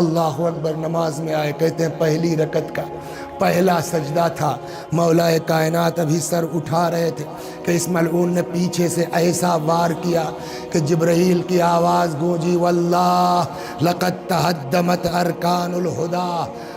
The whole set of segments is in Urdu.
اللہ اکبر نماز میں آئے، کہتے ہیں پہلی رکعت کا پہلا سجدہ تھا، مولا کائنات ابھی سر اٹھا رہے تھے کہ اس ملعون نے پیچھے سے ایسا وار کیا کہ جبرائیل کی آواز گونجی، واللہ لقد تہدمت ارکان الہدی،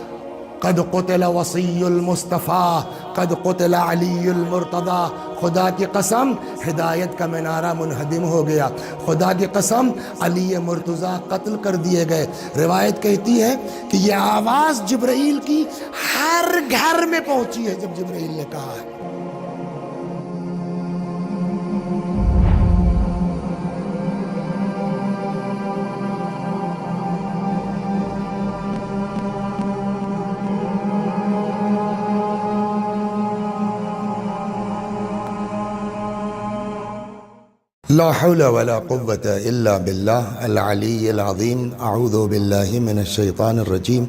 قد قتل وصی المصطفیٰ، قد قتل علی المرتضی، خدا کی قسم ہدایت کا مینارہ منہدم ہو گیا، خدا کی قسم علی مرتضی قتل کر دیے گئے۔ روایت کہتی ہے کہ یہ آواز جبرائیل کی ہر گھر میں پہنچی ہے جب جبرائیل نے کہا ہے۔ لا حول ولا قوة إلا بالله العلي العظيم۔ أعوذ بالله من الشيطان الرجيم۔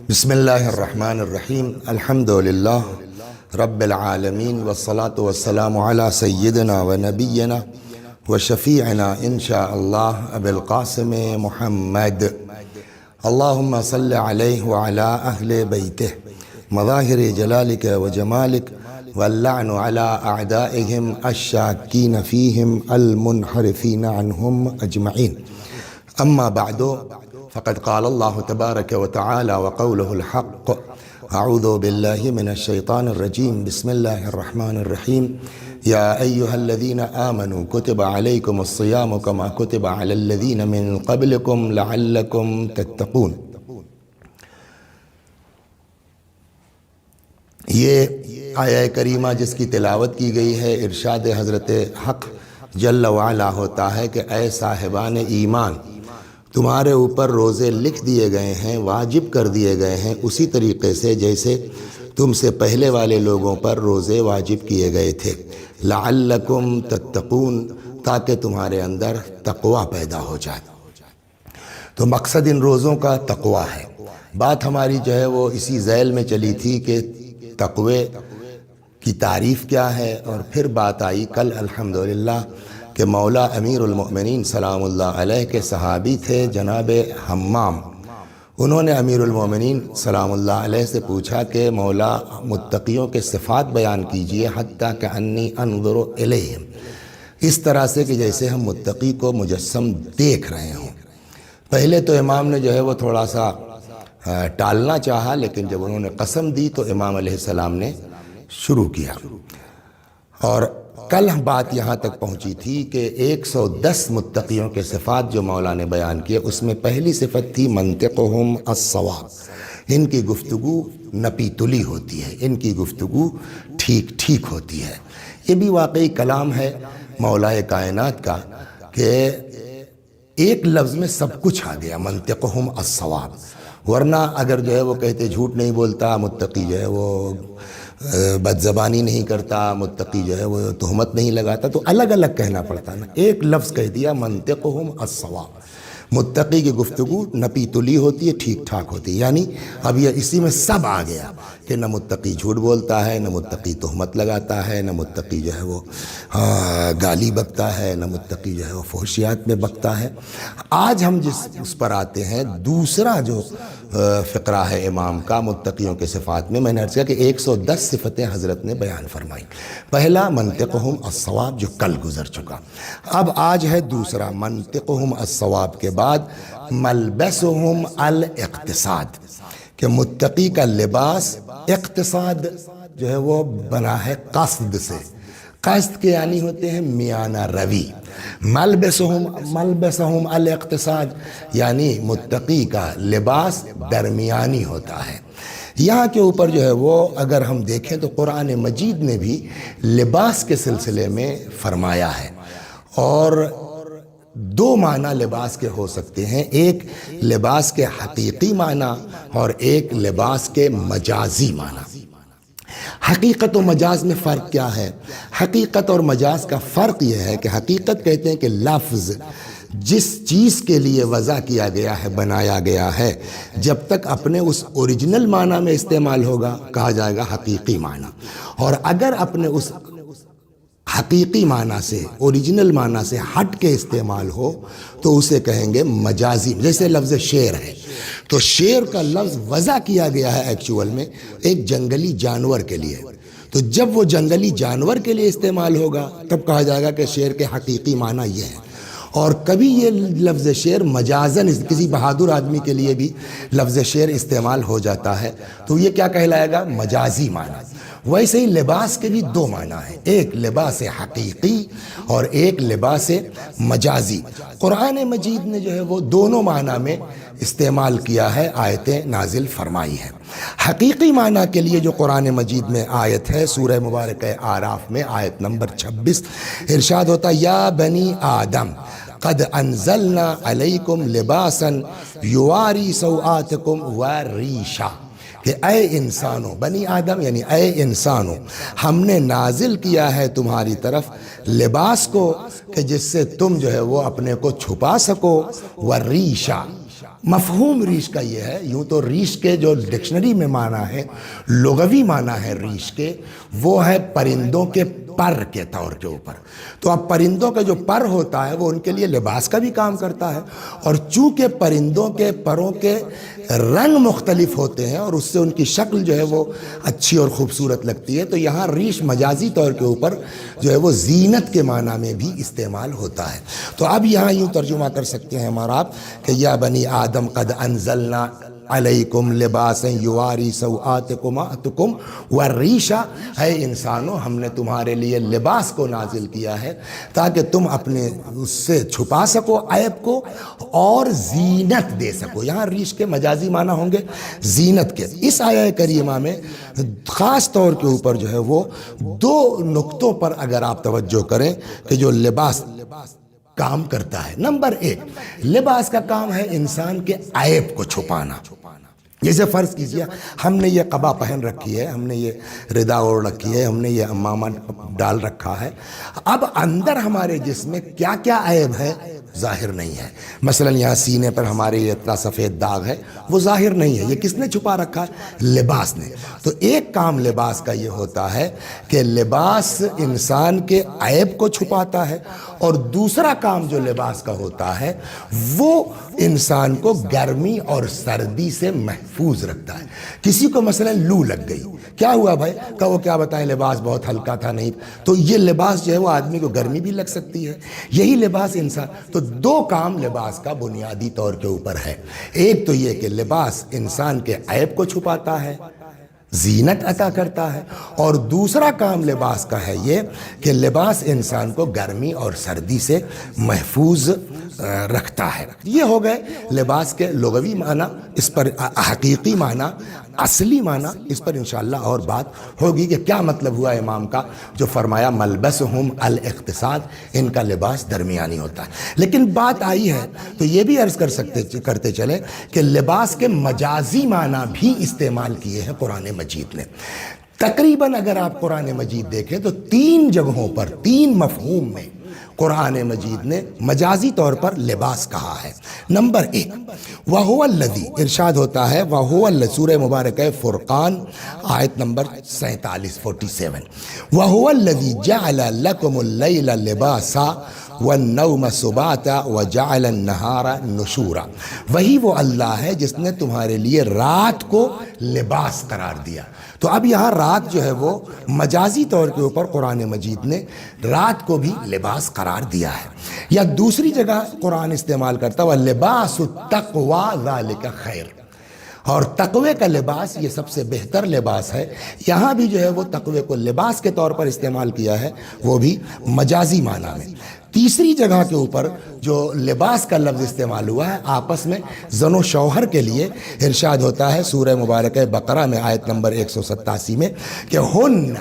بسم الله الرحمن الرحيم۔ الحمد لله رب العالمين، والصلاة والسلام على سيدنا ونبينا وشفيعنا إن شاء الله أبي القاسم محمد، اللهم صل عليه وعلى أهل بيته مظاهر جلالك وجمالك، واللعن على أعدائهم الشاكين فيهم المنحرفين عنهم أجمعين۔ أما بعد، فقد قال الله تبارك وتعالى وقوله الحق: أعوذ بالله من الشيطان الرجيم، بسم الله الرحمن الرحيم، يا أيها الذين آمنوا كتب عليكم الصيام كما كتب على الذين من قبلكم لعلكم تتقون۔ یہ آیہ کریمہ جس کی تلاوت کی گئی ہے، ارشاد حضرت حق جل وعلا ہوتا ہے کہ اے صاحبان ایمان، تمہارے اوپر روزے لکھ دیے گئے ہیں، واجب کر دیے گئے ہیں، اسی طریقے سے جیسے تم سے پہلے والے لوگوں پر روزے واجب کیے گئے تھے، لعلکم تتقون، تاکہ تمہارے اندر تقوی پیدا ہو جائے۔ تو مقصد ان روزوں کا تقوی ہے۔ بات ہماری جو ہے وہ اسی ذیل میں چلی تھی کہ تقوی کی تعریف کیا ہے، اور پھر بات آئی کل الحمدللہ کہ مولا امیر المؤمنین سلام اللہ علیہ کے صحابی تھے جناب حمام۔ انہوں نے امیر المؤمنین سلام اللہ علیہ سے پوچھا کہ مولا متقیوں کے صفات بیان کیجئے، حتیٰ کہ انی انظر الیہم، اس طرح سے کہ جیسے ہم متقی کو مجسم دیکھ رہے ہوں۔ پہلے تو امام نے جو ہے وہ تھوڑا سا ٹالنا چاہا، لیکن جب انہوں نے قسم دی تو امام علیہ السلام نے شروع کیا۔ اور کل بات یہاں تک پہنچی تھی کہ 110 متقیوں کے صفات جو مولا نے بیان کیے، اس میں پہلی صفت تھی منطقہم الصواب، ان کی گفتگو نپی تلی ہوتی ہے، ان کی گفتگو ٹھیک ٹھیک ہوتی ہے۔ یہ بھی واقعی کلام ہے مولا کائنات کا کہ ایک لفظ میں سب کچھ آ گیا، منطقہم الصواب۔ ورنہ اگر جو ہے وہ کہتے جھوٹ نہیں بولتا، متقی جو ہے وہ بد زبانی نہیں کرتا، متقی جو ہے وہ تہمت نہیں لگاتا، تو الگ الگ کہنا پڑتا نا۔ ایک لفظ کہہ دیا منطقہم الصواب، متقی کی گفتگو نپی تلی ہوتی ہے، ٹھیک ٹھاک ہوتی ہے۔ یعنی اب یہ اسی میں سب آ گیا کہ نہ متقی جھوٹ بولتا ہے، نہ متقی تہمت لگاتا ہے، نہ متقی جو ہے وہ گالی بکتا ہے، نہ متقی جو ہے وہ فحشیات میں بکتا ہے۔ آج ہم اس پر آتے ہیں، دوسرا جو فقرہ ہے امام کا متقیوں کے صفات میں نے عرض کیا کہ 110 صفتیں حضرت نے بیان فرمائی۔ پہلا منطقہم الصواب جو کل گزر چکا، اب آج ہے دوسرا منطقہم الصواب کے بعد ملبسہم الاقتصاد، کہ متقی کا لباس اقتصاد جو ہے وہ بنا ہے قصد سے، قصد کے یعنی ہوتے ہیں میانہ روی۔ ملبسہم الاقتصاد یعنی متقی کا لباس درمیانی ہوتا ہے۔ یہاں کے اوپر جو ہے وہ اگر ہم دیکھیں تو قرآن مجید نے بھی لباس کے سلسلے میں فرمایا ہے، اور دو معنی لباس کے ہو سکتے ہیں، ایک لباس کے حقیقی معنی اور ایک لباس کے مجازی معنی۔ حقیقت و مجاز میں فرق کیا ہے؟ حقیقت اور مجاز کا فرق یہ ہے کہ حقیقت کہتے ہیں کہ لفظ جس چیز کے لیے وضع کیا گیا ہے، بنایا گیا ہے، جب تک اپنے اس اوریجنل معنی میں استعمال ہوگا کہا جائے گا حقیقی معنی، اور اگر اپنے اس حقیقی معنی سے، اوریجنل معنی سے ہٹ کے استعمال ہو تو اسے کہیں گے مجازی. جیسے لفظ شیر ہے تو شیر کا لفظ وضع کیا گیا ہے ایکچول میں ایک جنگلی جانور کے لیے، تو جب وہ جنگلی جانور کے لیے استعمال ہوگا تب کہا جائے گا کہ شیر کے حقیقی معنی یہ ہے. اور کبھی یہ لفظ شعر مجازن کسی بہادر آدمی کے لیے بھی لفظ شعر استعمال ہو جاتا ہے تو یہ کیا کہلائے گا؟ مجازی معنی. ویسے ہی لباس کے بھی دو معنی ہیں، ایک لباس حقیقی اور ایک لباس مجازی. قرآن مجید نے جو ہے وہ دونوں معنی میں استعمال کیا ہے، آیتیں نازل فرمائی ہیں. حقیقی معنی کے لیے جو قرآن مجید میں آیت ہے سورہ مبارکہ اعراف میں آیت نمبر 26 ارشاد ہوتا یا بنی آدم قد انزلنا علیکم لباسا یواری سوآتکم وریشا، کہ اے انسانوں، بنی آدم یعنی اے انسانوں، ہم نے نازل کیا ہے تمہاری طرف لباس کو کہ جس سے تم جو ہے وہ اپنے کو چھپا سکو. وریشا، مفہوم ریش کا یہ ہے، یوں تو ریش کے جو ڈکشنری میں معنی ہے، لغوی معنی ہے ریش کے، وہ ہے پرندوں کے پر کے طور کے اوپر. تو اب پرندوں کا جو پر ہوتا ہے وہ ان کے لیے لباس کا بھی کام کرتا ہے، اور چونکہ پرندوں کے پروں کے رنگ مختلف ہوتے ہیں اور اس سے ان کی شکل جو ہے وہ اچھی اور خوبصورت لگتی ہے، تو یہاں ریش مجازی طور کے اوپر جو ہے وہ زینت کے معنی میں بھی استعمال ہوتا ہے. تو اب یہاں یوں ترجمہ کر سکتے ہیں ہمارا آپ کہ یا بنی آدم قد انزلنا علیکم لباسا یواری سوآتکم والریشا، اے انسانوں ہم نے تمہارے لیے لباس کو نازل کیا ہے تاکہ تم اپنے اس سے چھپا سکو عیب کو اور زینت دے سکو. یہاں ریش کے مجازی معنی ہوں گے زینت کے. اس آیہ کریمہ میں خاص طور کے اوپر جو ہے وہ دو نقطوں پر اگر آپ توجہ کریں کہ جو لباس کام کرتا ہے. نمبر ایک، لباس کا کام ہے انسان کے عیب کو چھپانا. جیسے فرض کیجئے ہم نے یہ قبا پہن رکھی ہے، ہم نے یہ ردا اوڑھ رکھی ہے، ہم نے یہ امامہ ڈال رکھا ہے، اب اندر ہمارے جسم میں کیا کیا عیب ہے ظاہر نہیں ہے. مثلا یہاں سینے پر ہمارے یہ اتنا سفید داغ ہے، وہ ظاہر نہیں ہے. یہ کس نے چھپا رکھا ہے؟ لباس نے. تو ایک کام لباس کا یہ ہوتا ہے کہ لباس انسان کے عیب کو چھپاتا ہے، اور دوسرا کام جو لباس کا ہوتا ہے وہ انسان کو گرمی اور سردی سے محفوظ رکھتا ہے. کسی کو مثلا لو لگ گئی، کیا ہوا بھائی؟ کہ وہ کیا بتائیں لباس بہت ہلکا تھا نہیں، تو یہ لباس جو ہے وہ آدمی کو گرمی بھی لگ سکتی ہے. یہی لباس انسان. تو دو کام لباس کا بنیادی طور کے اوپر ہے. ایک تو یہ کہ لباس انسان کے عیب کو چھپاتا ہے، زینت عطا کرتا ہے، اور دوسرا کام لباس کا ہے یہ کہ لباس انسان کو گرمی اور سردی سے محفوظ رکھتا ہے. یہ ہو گئے لباس کے لغوی معنی. اس پر حقیقی معنی، اصلی معنی، اس پر انشاءاللہ اور بات ہوگی کہ کیا مطلب ہوا امام کا جو فرمایا ملبسہم الاقتصاد، ان کا لباس درمیانی ہوتا ہے. لیکن بات آئی ہے تو یہ بھی عرض کرتے چلیں کہ لباس کے مجازی معنی بھی استعمال کیے ہیں قرآن مجید نے. تقریباً اگر آپ قرآن مجید دیکھیں تو 3 جگہوں پر 3 مفہوم میں قرآن مجید نے مجازی طور پر لباس کہا ہے. نمبر 1، وَهُوَ الَّذِي، ارشاد ہوتا ہے وَهُوَ الَّذِي، سورہ مبارکہ فرقان آیت نمبر 47 وَهُوَ الَّذِي جَعَلَ لَكُمُ اللَّيْلَ لِبَاسًا وَالنَّوْمَ سُبَاتًا وَجَعَلَ النَّهَارَ نُشُورًا. وہی وہ اللہ ہے جس نے تمہارے لیے رات کو لباس قرار دیا. تو اب یہاں رات جو ہے وہ مجازی طور کے اوپر قرآن مجید نے رات کو بھی لباس قرار دیا ہے. یا دوسری جگہ قرآن استعمال کرتا ہوا لباس التقوی ذالک خیر، اور تقوی کا لباس یہ سب سے بہتر لباس ہے. یہاں بھی جو ہے وہ تقوی کو لباس کے طور پر استعمال کیا ہے، وہ بھی مجازی معنی میں. تیسری جگہ کے اوپر جو لباس کا لفظ استعمال ہوا ہے آپس میں زن و شوہر کے لیے، ارشاد ہوتا ہے سورہ مبارکہ بقرہ میں آیت نمبر 187 میں کہ ہن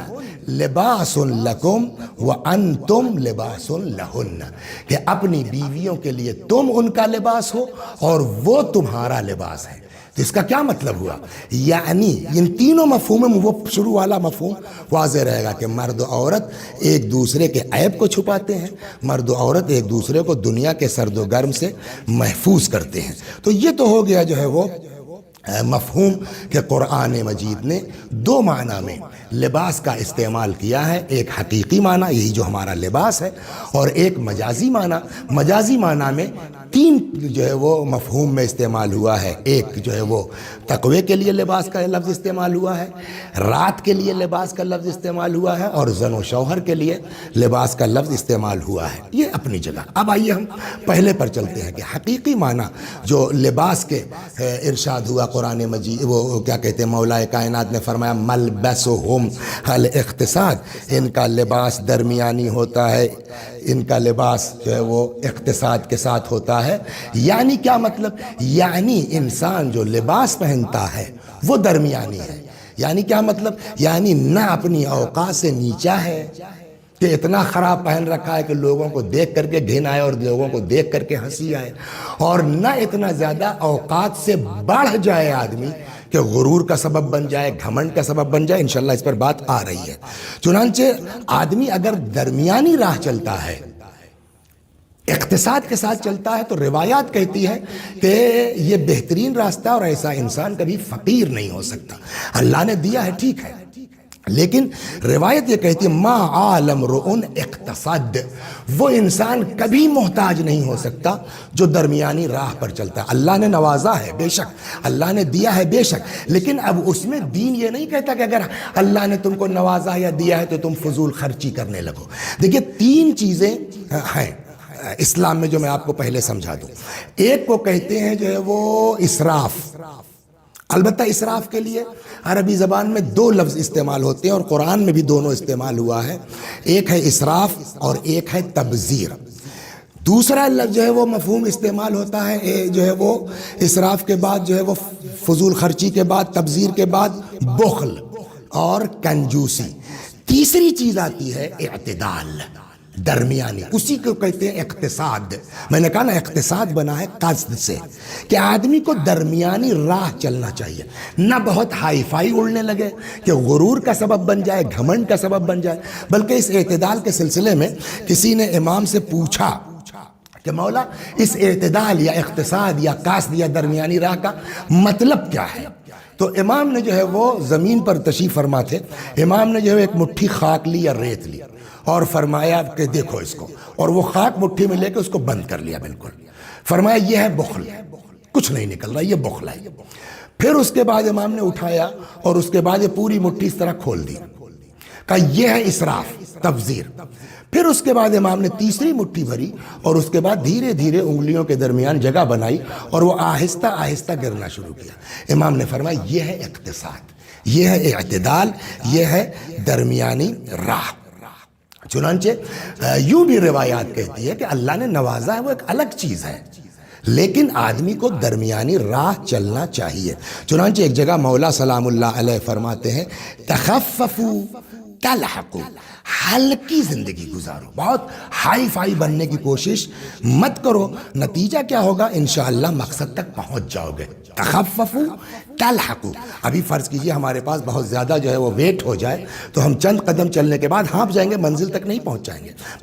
لباس لکم وانتم لباس لہن، کہ اپنی بیویوں کے لیے تم ان کا لباس ہو اور وہ تمہارا لباس ہے. تو اس کا کیا مطلب ہوا؟ یعنی ان تینوں مفہوم میں وہ شروع والا مفہوم واضح رہے گا کہ مرد و عورت ایک دوسرے کے عیب کو چھپاتے ہیں، مرد و عورت ایک دوسرے کو دنیا کے سرد و گرم سے محفوظ کرتے ہیں. تو یہ تو ہو گیا جو ہے وہ مفہوم کہ قرآن مجید نے دو معنی میں لباس کا استعمال کیا ہے، ایک حقیقی معنی یہی جو ہمارا لباس ہے، اور ایک مجازی معنی۔ مجازی معنی میں تین جو ہے وہ مفہوم میں استعمال ہوا ہے۔ ایک جو ہے وہ تقوی کے لیے لباس کا لفظ استعمال ہوا ہے، رات کے لیے لباس کا لفظ استعمال ہوا ہے، اور زن و شوہر کے لیے لباس کا لفظ استعمال ہوا ہے، یہ اپنی جگہ۔ اب آئیے ہم پہلے پر چلتے ہیں کہ حقیقی معنی جو لباس کے ارشاد ہوا قرآن مجید، وہ کیا کہتے ہیں، مولا کائنات نے فرمایا ملبسہم الاقتصاد، ان کا لباس درمیانی ہوتا ہے، ان کا لباس جو ہے وہ اقتصاد کے ساتھ ہوتا ہے۔ یعنی کیا مطلب؟ یعنی انسان جو لباس پہنتا ہے وہ درمیانی ہے۔ یعنی کیا مطلب؟ یعنی نہ اپنی اوقات سے نیچا ہے کہ اتنا خراب پہن رکھا ہے کہ لوگوں کو دیکھ کر کے گھن آئے اور لوگوں کو دیکھ کر کے ہنسی آئے، اور نہ اتنا زیادہ اوقات سے بڑھ جائے آدمی کہ غرور کا سبب بن جائے، گھمنڈ کا سبب بن جائے۔ انشاءاللہ اس پر بات آ رہی ہے۔ چنانچہ آدمی اگر درمیانی راہ چلتا ہے، اقتصاد کے ساتھ چلتا ہے، تو روایات کہتی ہے کہ یہ بہترین راستہ، اور ایسا انسان کبھی فقیر نہیں ہو سکتا۔ اللہ نے دیا ہے ٹھیک ہے، لیکن روایت یہ کہتی ہے ما عالم رؤن اقتصاد، وہ انسان کبھی محتاج نہیں ہو سکتا جو درمیانی راہ پر چلتا ہے۔ اللہ نے نوازا ہے بے شک، اللہ نے دیا ہے بے شک، لیکن اب اس میں دین یہ نہیں کہتا کہ اگر اللہ نے تم کو نوازا یا دیا ہے تو تم فضول خرچی کرنے لگو۔ دیکھیے تین چیزیں ہیں اسلام میں جو میں آپ کو پہلے سمجھا دوں۔ ایک کو کہتے ہیں جو ہے وہ اسراف۔ البتہ اسراف کے لیے عربی زبان میں دو لفظ استعمال ہوتے ہیں، اور قرآن میں بھی دونوں استعمال ہوا ہے، ایک ہے اسراف اور ایک ہے تبذیر۔ دوسرا لفظ جو ہے وہ مفہوم استعمال ہوتا ہے جو ہے وہ اسراف کے بعد جو ہے وہ فضول خرچی کے بعد، تبذیر کے بعد بخل اور کنجوسی۔ تیسری چیز آتی ہے اعتدال، درمیانی، اسی کو کہتے ہیں اقتصاد۔ میں نے کہا نا اقتصاد بنا ہے قصد سے، کہ آدمی کو درمیانی راہ چلنا چاہیے، نہ بہت ہائی فائی اڑنے لگے کہ غرور کا سبب بن جائے، گھمنڈ کا سبب بن جائے، بلکہ اس اعتدال کے سلسلے میں کسی نے امام سے پوچھا کہ مولا اس اعتدال یا اقتصاد یا قصد یا درمیانی راہ کا مطلب کیا ہے؟ تو امام نے جو ہے وہ زمین پر تشریف فرما تھے، امام نے جو ہے ایک مٹھی خاک لی یا ریت لی اور فرمایا کہ دیکھو اس کو، اور وہ خاک مٹھی میں لے کے اس کو بند کر لیا بالکل، فرمایا یہ ہے بخل، کچھ نہیں نکل رہا، یہ بخل ہے۔ پھر اس کے بعد امام نے اٹھایا اور اس کے بعد یہ پوری مٹھی اس طرح کھول دی، کہا یہ ہے اسراف، تبذیر۔ پھر اس کے بعد امام نے تیسری مٹھی بھری اور اس کے بعد دھیرے دھیرے انگلیوں کے درمیان جگہ بنائی اور وہ آہستہ آہستہ گرنا شروع کیا۔ امام نے فرمایا یہ ہے اقتصاد، یہ ہے اعتدال، یہ ہے درمیانی راہ۔ چنانچہ یوں بھی روایات کہتی ہے کہ اللہ نے نوازا ہے وہ ایک الگ چیز ہے، لیکن آدمی کو درمیانی راہ چلنا چاہیے۔ چنانچہ ایک جگہ مولا سلام اللہ علیہ فرماتے ہیں تخففوا تلحقوا، ہلکی زندگی گزارو، بہت ہائی فائی بننے کی کوشش مت کرو، نتیجہ کیا ہوگا؟ انشاءاللہ مقصد تک پہنچ جاؤ گے۔ تخففوا تلحقوا، ابھی فرض کیجئے ہمارے پاس بہت زیادہ جو ہے وہ ویٹ ہو جائے تو ہم چند قدم چلنے کے بعد ہانپ جائیں گے، منزل تک نہیں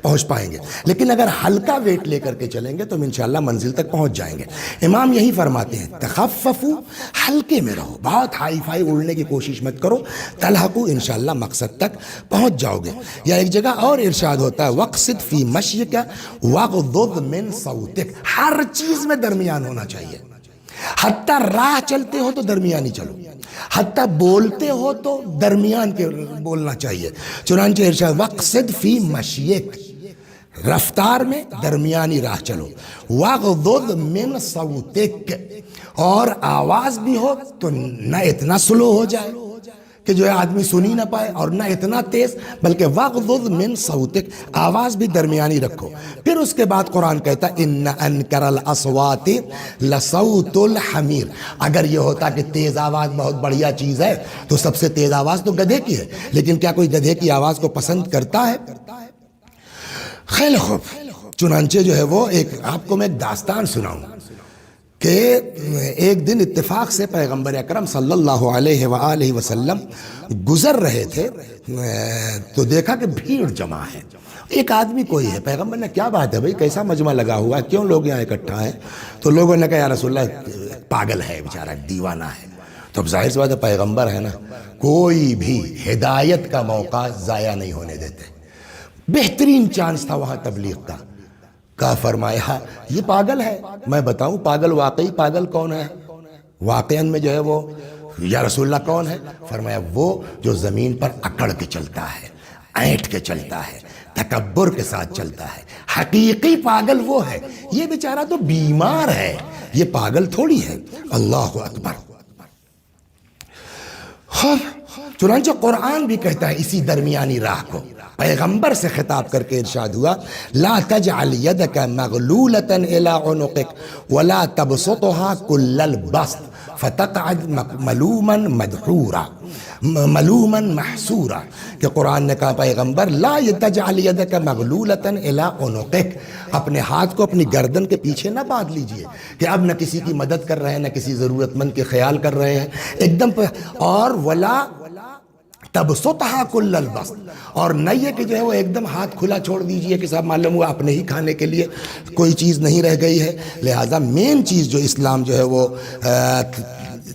پہنچ پائیں گے، لیکن اگر ہلکا ویٹ لے کر کے چلیں گے تو ہم انشاءاللہ منزل تک پہنچ جائیں گے۔ امام یہی فرماتے ہیں تخففوا، ہلکے میں رہو، بہت ہائی فائی اڑنے کی کوشش مت کرو، تلحقوا، انشاءاللہ مقصد تک پہنچ جاؤ گے۔ یا ایک جگہ اور ارشاد ہوتا ہے وقصد فی مشیک واغضض من صوتک، ہر چیز میں درمیان ہونا چاہیے، حتیٰ راہ چلتے ہو تو درمیانی چلو، حتیٰ بولتے ہو تو درمیان کے بولنا چاہیے۔ چنانچہ ارشاد وقصد فی مشیک، رفتار میں درمیانی راہ چلو، واغضض من صوتک، اور آواز بھی ہو تو نہ اتنا سلو ہو جائے کہ جو ہے آدمی سنی نہ پائے اور نہ اتنا تیز، بلکہ واغضض من صوتک، آواز بھی درمیانی رکھو۔ پھر اس کے بعد قرآن کہتا ان انکر الاصوات لصوت الحمیر، اگر یہ ہوتا کہ تیز آواز بہت بڑھیا چیز ہے تو سب سے تیز آواز تو گدھے کی ہے، لیکن کیا کوئی گدھے کی آواز کو پسند کرتا ہے؟ خیل خوب، چنانچہ جو ہے وہ آپ کو میں ایک داستان سناؤں کہ ایک دن اتفاق سے پیغمبر اکرم صلی اللہ علیہ وآلہ وسلم گزر رہے تھے تو دیکھا کہ بھیڑ جمع ہے، ایک آدمی کوئی ہے۔ پیغمبر نے کیا بات ہے بھئی، کیسا مجمع لگا ہوا ہے، کیوں لوگ یہاں اکٹھا ہیں؟ تو لوگوں نے کہا یا رسول اللہ پاگل ہے بیچارہ، دیوانہ ہے۔ تو اب ظاہر سی بات ہے پیغمبر ہے نا، کوئی بھی ہدایت کا موقع ضائع نہیں ہونے دیتے. بہترین چانس تھا وہاں تبلیغ کا. کہا فرمایا یہ پاگل ہے. میں بتاؤں پاگل واقعی پاگل کون ہے؟ واقعاً میں جو ہے وہ یا رسول اللہ کون ہے؟ فرمایا وہ جو زمین پر اکڑ کے چلتا ہے، اینٹ کے چلتا ہے، تکبر کے ساتھ چلتا ہے. حقیقی پاگل وہ ہے. یہ بیچارہ تو بیمار ہے، یہ پاگل تھوڑی ہے. اللہ اکبر. چنانچہ قرآن بھی کہتا ہے اسی درمیانی راہ کو پیغمبر سے خطاب کر کے ارشاد ہوا لا تجعل يدك مغلولة الى عنقك ولا تبسطها كل البسط فتقعد ملوما مدحورا ملوما محسورا. کہ قرآن نے کہا پیغمبر لا تجعل يدك مغلولة الى عنقك، اپنے ہاتھ کو اپنی گردن کے پیچھے نہ باندھ لیجئے کہ اب نہ کسی کی مدد کر رہے ہیں، نہ کسی ضرورت مند کے خیال کر رہے ہیں ایک دم اور ولا تبسطها کل البسط، اور نہ یہ کہ جو ہے وہ ایک دم ہاتھ کھلا چھوڑ دیجئے کہ صاحب معلوم ہوا اپنے ہی کھانے کے لیے کوئی چیز نہیں رہ گئی ہے. لہذا مین چیز جو اسلام جو ہے وہ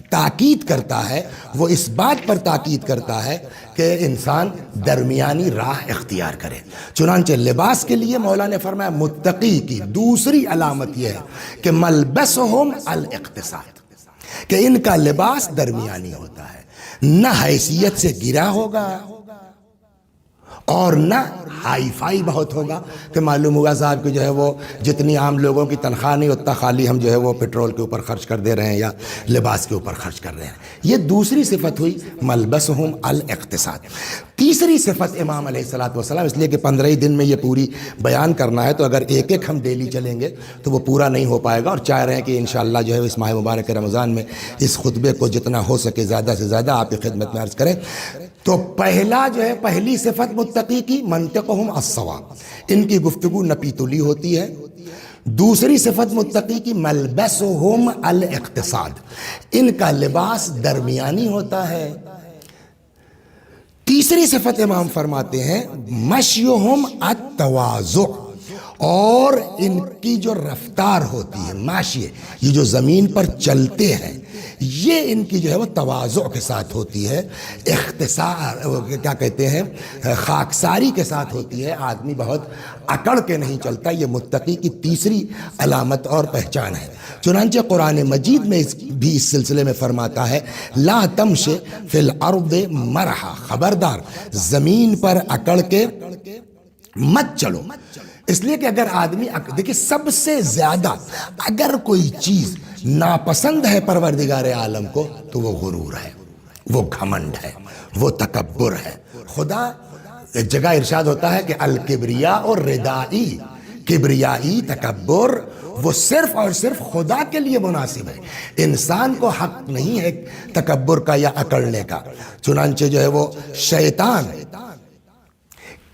تاکید کرتا ہے وہ اس بات پر تاکید کرتا ہے کہ انسان درمیانی راہ اختیار کرے. چنانچہ لباس کے لیے مولا نے فرمایا متقی کی دوسری علامت یہ ہے کہ ملبسہم الاقتصاد، کہ ان کا لباس درمیانی ہوتا ہے، نہ حیثیت سے گرا ہوگا اور نہ ہائی فائی بہت ہوگا کہ معلوم ہوا صاحب کہ جو ہے وہ جتنی عام لوگوں کی تنخواہ نہیں اتنا خالی ہم جو ہے وہ پیٹرول کے اوپر خرچ کر دے رہے ہیں یا لباس کے اوپر خرچ کر رہے ہیں. یہ دوسری صفت ہوئی ملبسہم الاقتصاد. تیسری صفت امام علیہ السلام، اس لیے کہ 15 دن میں یہ پوری بیان کرنا ہے تو اگر ایک ایک ہم ڈیلی چلیں گے تو وہ پورا نہیں ہو پائے گا، اور چاہ رہے ہیں کہ انشاءاللہ جو ہے اس ماہ مبارک رمضان میں اس خطبے کو جتنا ہو سکے زیادہ سے زیادہ آپ کی خدمت میں عرض کریں. تو پہلا جو ہے پہلی صفت متقی کی منطقہم الصواب، ان کی گفتگو نپی تلی ہوتی ہے. دوسری صفت متقی کی ملبسہم الاقتصاد، ان کا لباس درمیانی ہوتا ہے. تیسری صفت امام فرماتے ہیں مشیہم التواضع، اور ان کی جو رفتار ہوتی ہے ماشیے، یہ جو زمین پر چلتے ہیں یہ ان کی جو ہے وہ تواضع کے ساتھ ہوتی ہے، اختصار کیا کہتے ہیں خاکساری کے ساتھ ہوتی ہے. آدمی بہت اکڑ کے نہیں چلتا. یہ متقی کی تیسری علامت اور پہچان ہے. چنانچہ قرآن مجید میں بھی اس سلسلے میں فرماتا ہے لا تمش فی الارض مرحا، خبردار زمین پر اکڑ کے مت چلو. اس لیے کہ اگر آدمی دیکھیں سب سے زیادہ اگر کوئی چیز ناپسند ہے پروردگار عالم کو تو وہ غرور ہے، وہ گھمنڈ ہے، وہ تکبر ہے. خدا ایک جگہ ارشاد ہوتا ہے کہ الکبریاء اور ردائی، کبریائی تکبر وہ صرف اور صرف خدا کے لیے مناسب ہے، انسان کو حق نہیں ہے تکبر کا یا اکڑنے کا. چنانچہ جو ہے وہ شیطان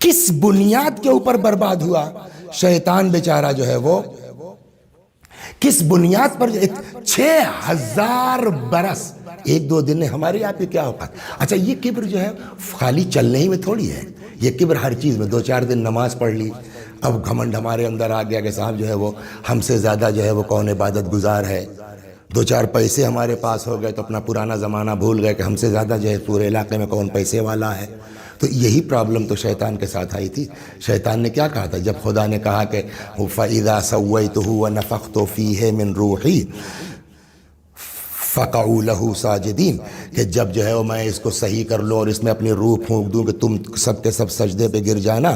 کس بنیاد کے اوپر برباد ہوا؟ شیطان بیچارہ جو ہے وہ کس بنیاد پر 6000 برس، ایک دو دن نے ہمارے یہاں پہ کیا اوقات. اچھا یہ کبر جو ہے خالی چلنے ہی میں تھوڑی ہے، یہ کبر ہر چیز میں. 2-4 دن نماز پڑھ لی، اب گھمنڈ ہمارے اندر آ گیا کہ صاحب جو ہے وہ ہم سے زیادہ جو ہے وہ کون عبادت گزار ہے. 2-4 پیسے ہمارے پاس ہو گئے تو اپنا پرانا زمانہ بھول گئے کہ ہم سے زیادہ جو ہے پورے علاقے میں کون پیسے والا ہے. تو یہی پرابلم تو شیطان کے ساتھ آئی تھی. شیطان نے کیا کہا تھا جب خدا نے کہا کہ فَإِذَا سَوَّيْتُهُ وَنَفَخْتُ فِيهِ مِن رُوحِي فَقَعُوا لَهُ سَاجِدِينَ، کہ جب جو ہے وہ میں اس کو صحیح کر لوں اور اس میں اپنی روح پھونک دوں کہ تم سب کے سب سجدے پہ گر جانا،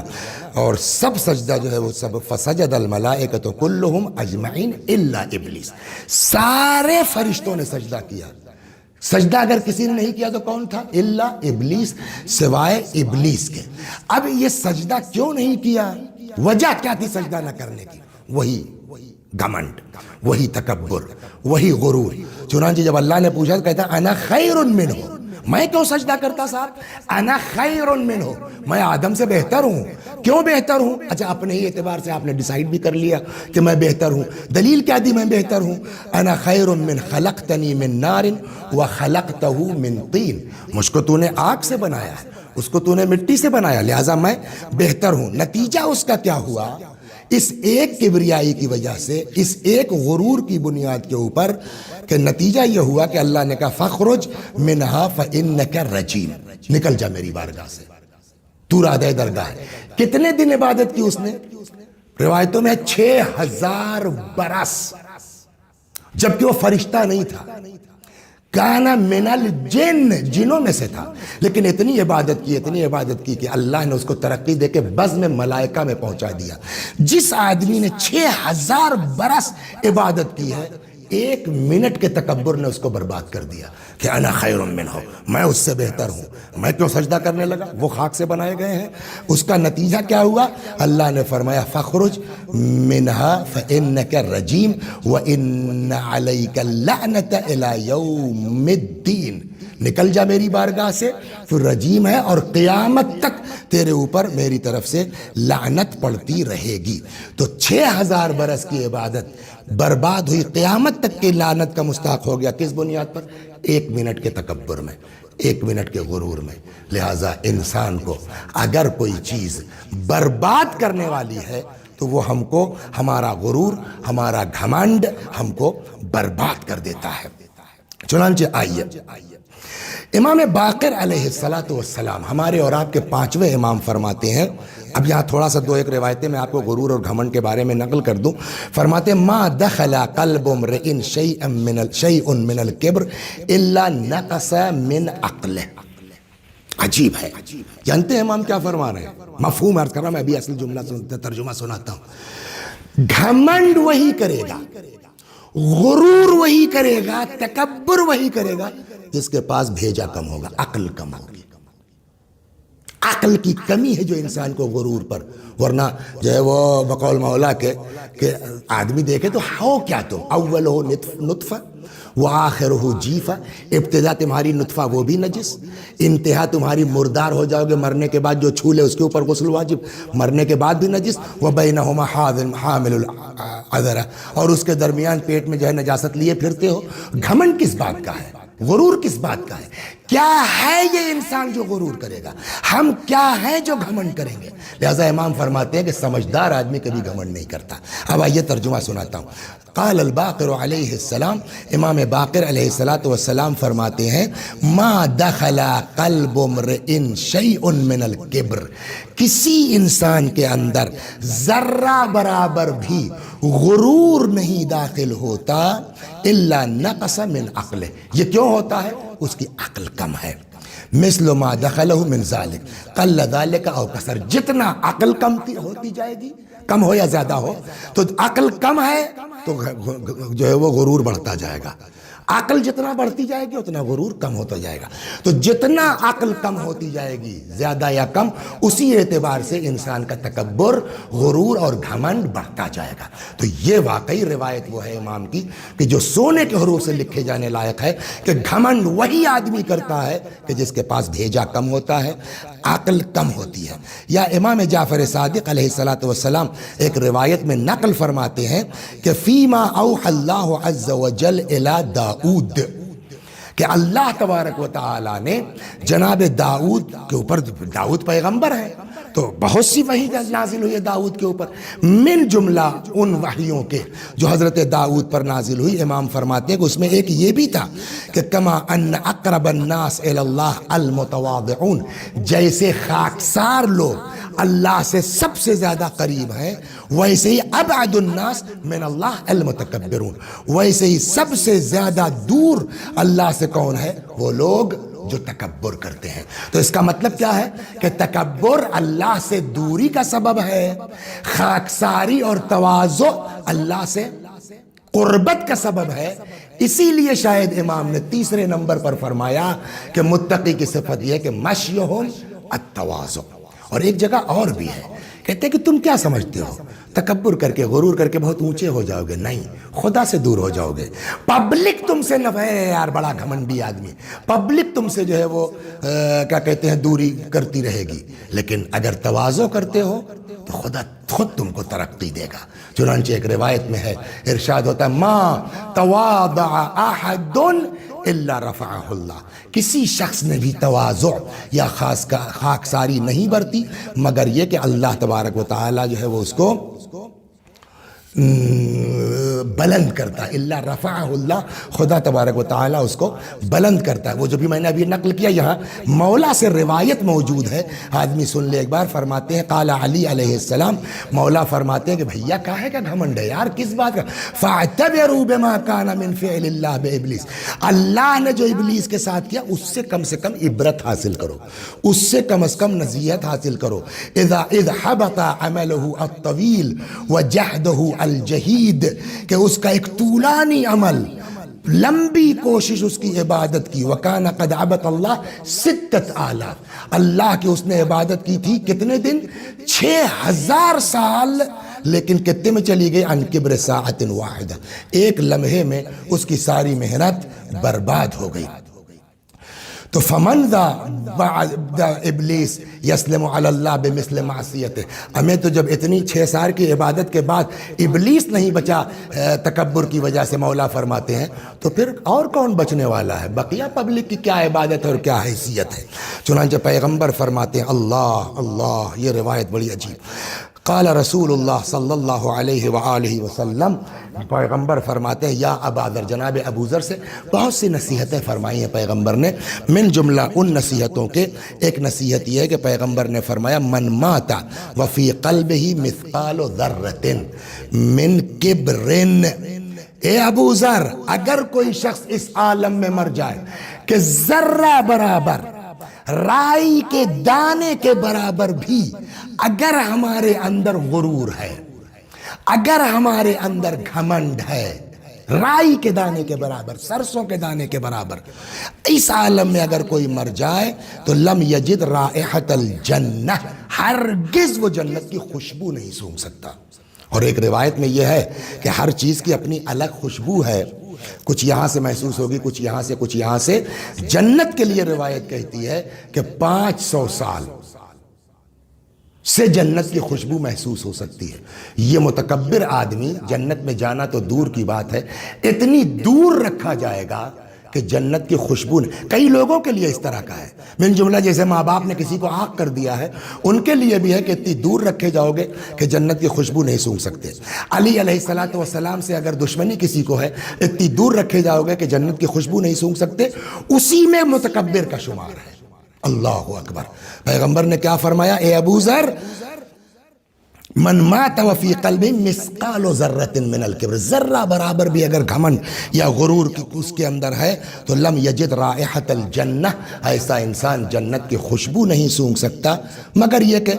اور سب سجدہ جو ہے وہ سب فَسَجَدَ الْمَلَائِكَةُ كُلُّهُمْ أَجْمَعِينَ إِلَّا إِبْلِيسَ، سارے فرشتوں نے سجدہ کیا. سجدہ اگر کسی نے نہیں کیا تو کون تھا؟ الا ابلیس، سوائے ابلیس کے. اب یہ سجدہ کیوں نہیں کیا؟ وجہ کیا تھی سجدہ نہ کرنے کی؟ وہی گھمنڈ، وہی تکبر، وہی غرور. چنانچہ جب اللہ نے پوچھا تو کہتا انا خیر منہ، میں کیوں سجدہ کرتا صاحب؟ انا خیر منہ، میں آدم سے بہتر ہوں. کیوں بہتر ہوں؟ اچھا اپنے ہی اعتبار سے آپ نے ڈیسائیڈ بھی کر لیا کہ میں بہتر ہوں. دلیل کیا دی میں بہتر ہوں؟ انا خیر من خلقتنی من نار وخلقتہ من طین، مجھ کو تو نے آگ سے بنایا ہے، اس کو تو نے مٹی سے بنایا، لہٰذا میں بہتر ہوں. نتیجہ اس کا کیا ہوا اس ایک کبریائی کی وجہ سے، اس ایک غرور کی بنیاد کے اوپر، کہ نتیجہ یہ ہوا کہ اللہ نے کہا فخرج منہا فإنک رجیم، نکل جا میری بارگاہ سے، تو رادہ درگاہ ہے۔ کتنے دن عبادت کی اس نے؟ روایتوں میں 6000 برس، جبکہ وہ فرشتہ نہیں تھا، کانا من الجن، جنوں میں سے تھا، لیکن اتنی عبادت کی کہ اللہ نے اس کو ترقی دے کے بزم ملائکہ میں پہنچا دیا۔ جس آدمی نے 6000 برس عبادت کی ہے، 1 منٹ کے تکبر نے اس کو برباد کر دیا کہ انا خیر منہ، میں اس سے بہتر ہوں، میں کیوں سجدہ کرنے لگا، وہ خاک سے بنائے گئے ہیں۔ اس کا نتیجہ کیا ہوا؟ اللہ نے فرمایا فخرج منہا فإنک رجیم وإن علیک اللعنۃ الی یوم الدین، نکل جا میری بارگاہ سے، پھر رجیم ہے اور قیامت تک تیرے اوپر میری طرف سے لعنت پڑتی رہے گی۔ تو 6000 برس کی عبادت برباد ہوئی، قیامت تک کی لعنت کا مستحق ہو گیا، کس بنیاد پر؟ 1 منٹ کے تکبر میں، 1 منٹ کے غرور میں۔ لہٰذا انسان کو اگر کوئی چیز برباد کرنے والی ہے تو وہ ہم کو، ہمارا غرور، ہمارا گھمنڈ ہم کو برباد کر دیتا ہے۔ چنانچہ آئیے امام باقر علیہ السلام، ہمارے اور آپ کے 5ویں امام، فرماتے ہیں، اب یہاں تھوڑا سا 2-1 روایتیں میں آپ کو غرور اور گھمنڈ کے بارے میں نقل کر دوں۔ فرماتے ہیں ما دخل قلب امرئ شیء من الکبر الا نقص من عقلہ۔ عجیب ہے، جانتے ہیں امام کیا فرما رہے ہیں؟ مفہوم عرض کر رہا ہوں، میں ابھی اصل جملہ ترجمہ سناتا ہوں۔ گھمنڈ وہی کرے گا، غرور وہی کرے گا، تکبر وہی کرے گا جس کے پاس بھیجا کم ہوگا، عقل کم ہوگی۔ عقل کی کمی ہے جو انسان کو غرور پر، ورنہ جو ہے وہ بقول مولا کے کہ آدمی دیکھے تو ہو کیا تم، اولہ نطفہ وآخرہ جیفہ، ابتدا تمہاری نطفہ وہ بھی نجس، انتہا تمہاری مردار ہو جاؤ گے، مرنے کے بعد جو چھو لے اس کے اوپر غسل واجب، مرنے کے بعد بھی نجس، وبینہما حامل العذرہ، اور اس کے درمیان پیٹ میں جو ہے نجاست لیے پھرتے ہو۔ گھمنڈ کس بات کا ہے؟ غرور کس بات کا ہے؟ کیا ہے یہ انسان جو غرور کرے گا؟ ہم کیا ہیں جو گھمنڈ کریں گے؟ لہٰذا امام فرماتے ہیں کہ سمجھدار آدمی کبھی گھمنڈ نہیں کرتا۔ اب آئیے ترجمہ سناتا ہوں۔ قال الباقر علیہ السلام، امام باقر علیہ السلام فرماتے ہیں ما دخل قلب امرئ شیء من الکبر، کسی انسان کے اندر ذرہ برابر بھی غرور نہیں داخل ہوتا الا نقص من عقلہ، یہ کیوں ہوتا ہے؟ اس کی عقل کم ہے۔ مثل ما دخلہ من ذالک قل ذالک او کثر، جتنا عقل کم ہوتی جائے گی، کم ہو یا زیادہ ہو، تو عقل کم ہے تو جو ہے وہ غرور بڑھتا جائے گا، عقل جتنا بڑھتی جائے گی اتنا غرور کم ہوتا جائے گا۔ تو جتنا عقل کم ہوتی جائے گی، زیادہ یا کم، اسی اعتبار سے انسان کا تکبر، غرور اور گھمنڈ بڑھتا جائے گا۔ تو یہ واقعی روایت وہ ہے امام کی کہ جو سونے کے حروف سے لکھے جانے لائق ہے کہ گھمنڈ وہی آدمی کرتا ہے کہ جس کے پاس بھیجا کم ہوتا ہے، عقل کم ہوتی ہے۔ یا امام جعفر صادق علیہ السلام ایک روایت میں نقل فرماتے ہیں کہ فیما اوحى اللہ عز وجل الی داؤد، کہ اللہ تبارک و تعالی نے جناب داؤد کے اوپر، داؤد پیغمبر ہے تو بہت سی وحی نازل ہوئی ہے داؤد کے اوپر، من جملہ ان وحیوں کے جو حضرت داؤد پر نازل ہوئی، امام فرماتے ہیں کہ اس میں ایک یہ بھی تھا کہ کما ان اقرب الناس الی اللہ المتواضعون، جیسے خاکسار لوگ اللہ سے سب سے زیادہ قریب ہیں، ویسے ہی ابعد الناس من اللہ المتکبرون، ویسے ہی سب سے زیادہ دور اللہ سے کون ہے؟ وہ لوگ جو تکبر کرتے ہیں۔ تو اس کا مطلب کیا ہے کہ تکبر اللہ سے دوری کا سبب ہے، خاکساری اور تواضع اللہ سے قربت کا سبب ہے۔ اسی لیے شاید امام نے 3 نمبر پر فرمایا کہ متقی کی صفت یہ ہے کہ مشیہم التواضع۔ اور ایک جگہ اور بھی ہے، کہتے ہیں کہ تم کیا سمجھتے ہو، تکبر کر کے، غرور کر کے بہت اونچے ہو جاؤ گے؟ نہیں، خدا سے دور ہو جاؤ گے۔ پبلک تم سے ہے یار بڑا گھمنڈی آدمی، پبلک تم سے جو ہے وہ کیا کہتے ہیں دوری کرتی رہے گی، لیکن اگر تواضع کرتے ہو تو خدا خود تم کو ترقی دے گا۔ چنانچہ ایک روایت میں ہے، ارشاد ہوتا ہے ما تواضع احد الا رفعہ اللہ، کسی شخص نے بھی تواضع یا خاکساری نہیں برتی مگر یہ کہ اللہ تبارک و تعالی جو ہے وہ اس کو بلند کرتا ہے، اللہ رفعہ اللہ، خدا تبارک و تعالیٰ اس کو بلند کرتا ہے۔ وہ جو بھی میں نے ابھی نقل کیا یہاں مولا سے روایت موجود ہے، آدمی سن لے ایک بار۔ فرماتے ہیں قال علی علیہ السلام، مولا فرماتے ہیں کہ بھیا کاہے کا گھمنڈ ہے یار، کس بات کا؟ فاعتبروا بما کان من فعل اللہ بابلیس، اللہ نے جو ابلیس کے ساتھ کیا اس سے کم عبرت حاصل کرو، اس سے کم از کم نصیحت حاصل کرو۔ اذ حبط عملہ الطویل وجہدہ الجہید، کہ اس کا ایک طولانی عمل، لمبی کوشش اس کی عبادت کی۔ وَكَانَ قَدْ عَبَدَ اللَّهَ 6,000، اللہ کی اس نے عبادت کی تھی کتنے دن؟ 6,000 سال، لیکن کتنے میں چلی گئی؟ عن کبر ساعت واحدہ، ایک لمحے میں اس کی ساری محنت برباد ہو گئی۔ تو فمن ذا ابلیس یسلم علی اللہ بمثل معصیتہ، ہمیں تو جب اتنی 6 سال کی عبادت کے بعد ابلیس نہیں بچا تکبر کی وجہ سے، مولا فرماتے ہیں تو پھر اور کون بچنے والا ہے؟ بقیہ پبلک کی کیا عبادت ہے اور کیا حیثیت ہے؟ چنانچہ پیغمبر فرماتے ہیں اللہ اللہ، یہ روایت بڑی عجیب، قال رسول اللہ صلی اللہ علیہ وآلہ وسلم، پیغمبر فرماتے ہیں یا ابا ذر، جناب ابو ذر سے بہت سی نصیحتیں فرمائی ہیں پیغمبر نے، من جملہ ان نصیحتوں کے ایک نصیحت یہ ہے کہ پیغمبر نے فرمایا من مات وفی قلبہ مثقال ذرۃ من کبر، اے ابو ذر اگر کوئی شخص اس عالم میں مر جائے کہ ذرہ برابر، رائی کے دانے کے برابر بھی اگر ہمارے اندر غرور ہے، اگر ہمارے اندر گھمنڈ ہے، رائی کے دانے کے برابر، سرسوں کے دانے کے برابر، اس عالم میں اگر کوئی مر جائے تو لم یجد رائحۃ الجنہ، ہرگز وہ جنت کی خوشبو نہیں سونگھ سکتا۔ اور ایک روایت میں یہ ہے کہ ہر چیز کی اپنی الگ خوشبو ہے، کچھ یہاں سے محسوس ہوگی، کچھ یہاں سے، کچھ یہاں سے۔ جنت کے لیے روایت کہتی ہے کہ 500 سال سے جنت کی خوشبو محسوس ہو سکتی ہے۔ یہ متکبر آدمی، جنت میں جانا تو دور کی بات ہے، اتنی دور رکھا جائے گا کہ جنت کی خوشبو نہیں۔ کئی لوگوں کے لیے اس طرح کا ہے، من جملہ جیسے ماں باپ نے کسی کو عاق کر دیا ہے، ان کے لیے بھی ہے کہ اتنی دور رکھے جاؤ گے کہ جنت کی خوشبو نہیں سونگھ سکتے۔ علی علیہ السلام سے اگر دشمنی کسی کو ہے، اتنی دور رکھے جاؤ گے کہ جنت کی خوشبو نہیں سونگھ سکتے، اسی میں متکبر کا شمار ہے۔ اللہ اکبر۔ پیغمبر نے کیا فرمایا؟ اے ابو ذر، من مات وفی قلبہ مثقال ذرۃ من الکبر، ذرہ برابر بھی اگر گھمنڈ یا غرور کی اس کے اندر ہے تو لم یجد رائحۃ الجنہ، ایسا انسان جنت کی خوشبو نہیں سونگھ سکتا۔ مگر یہ کہ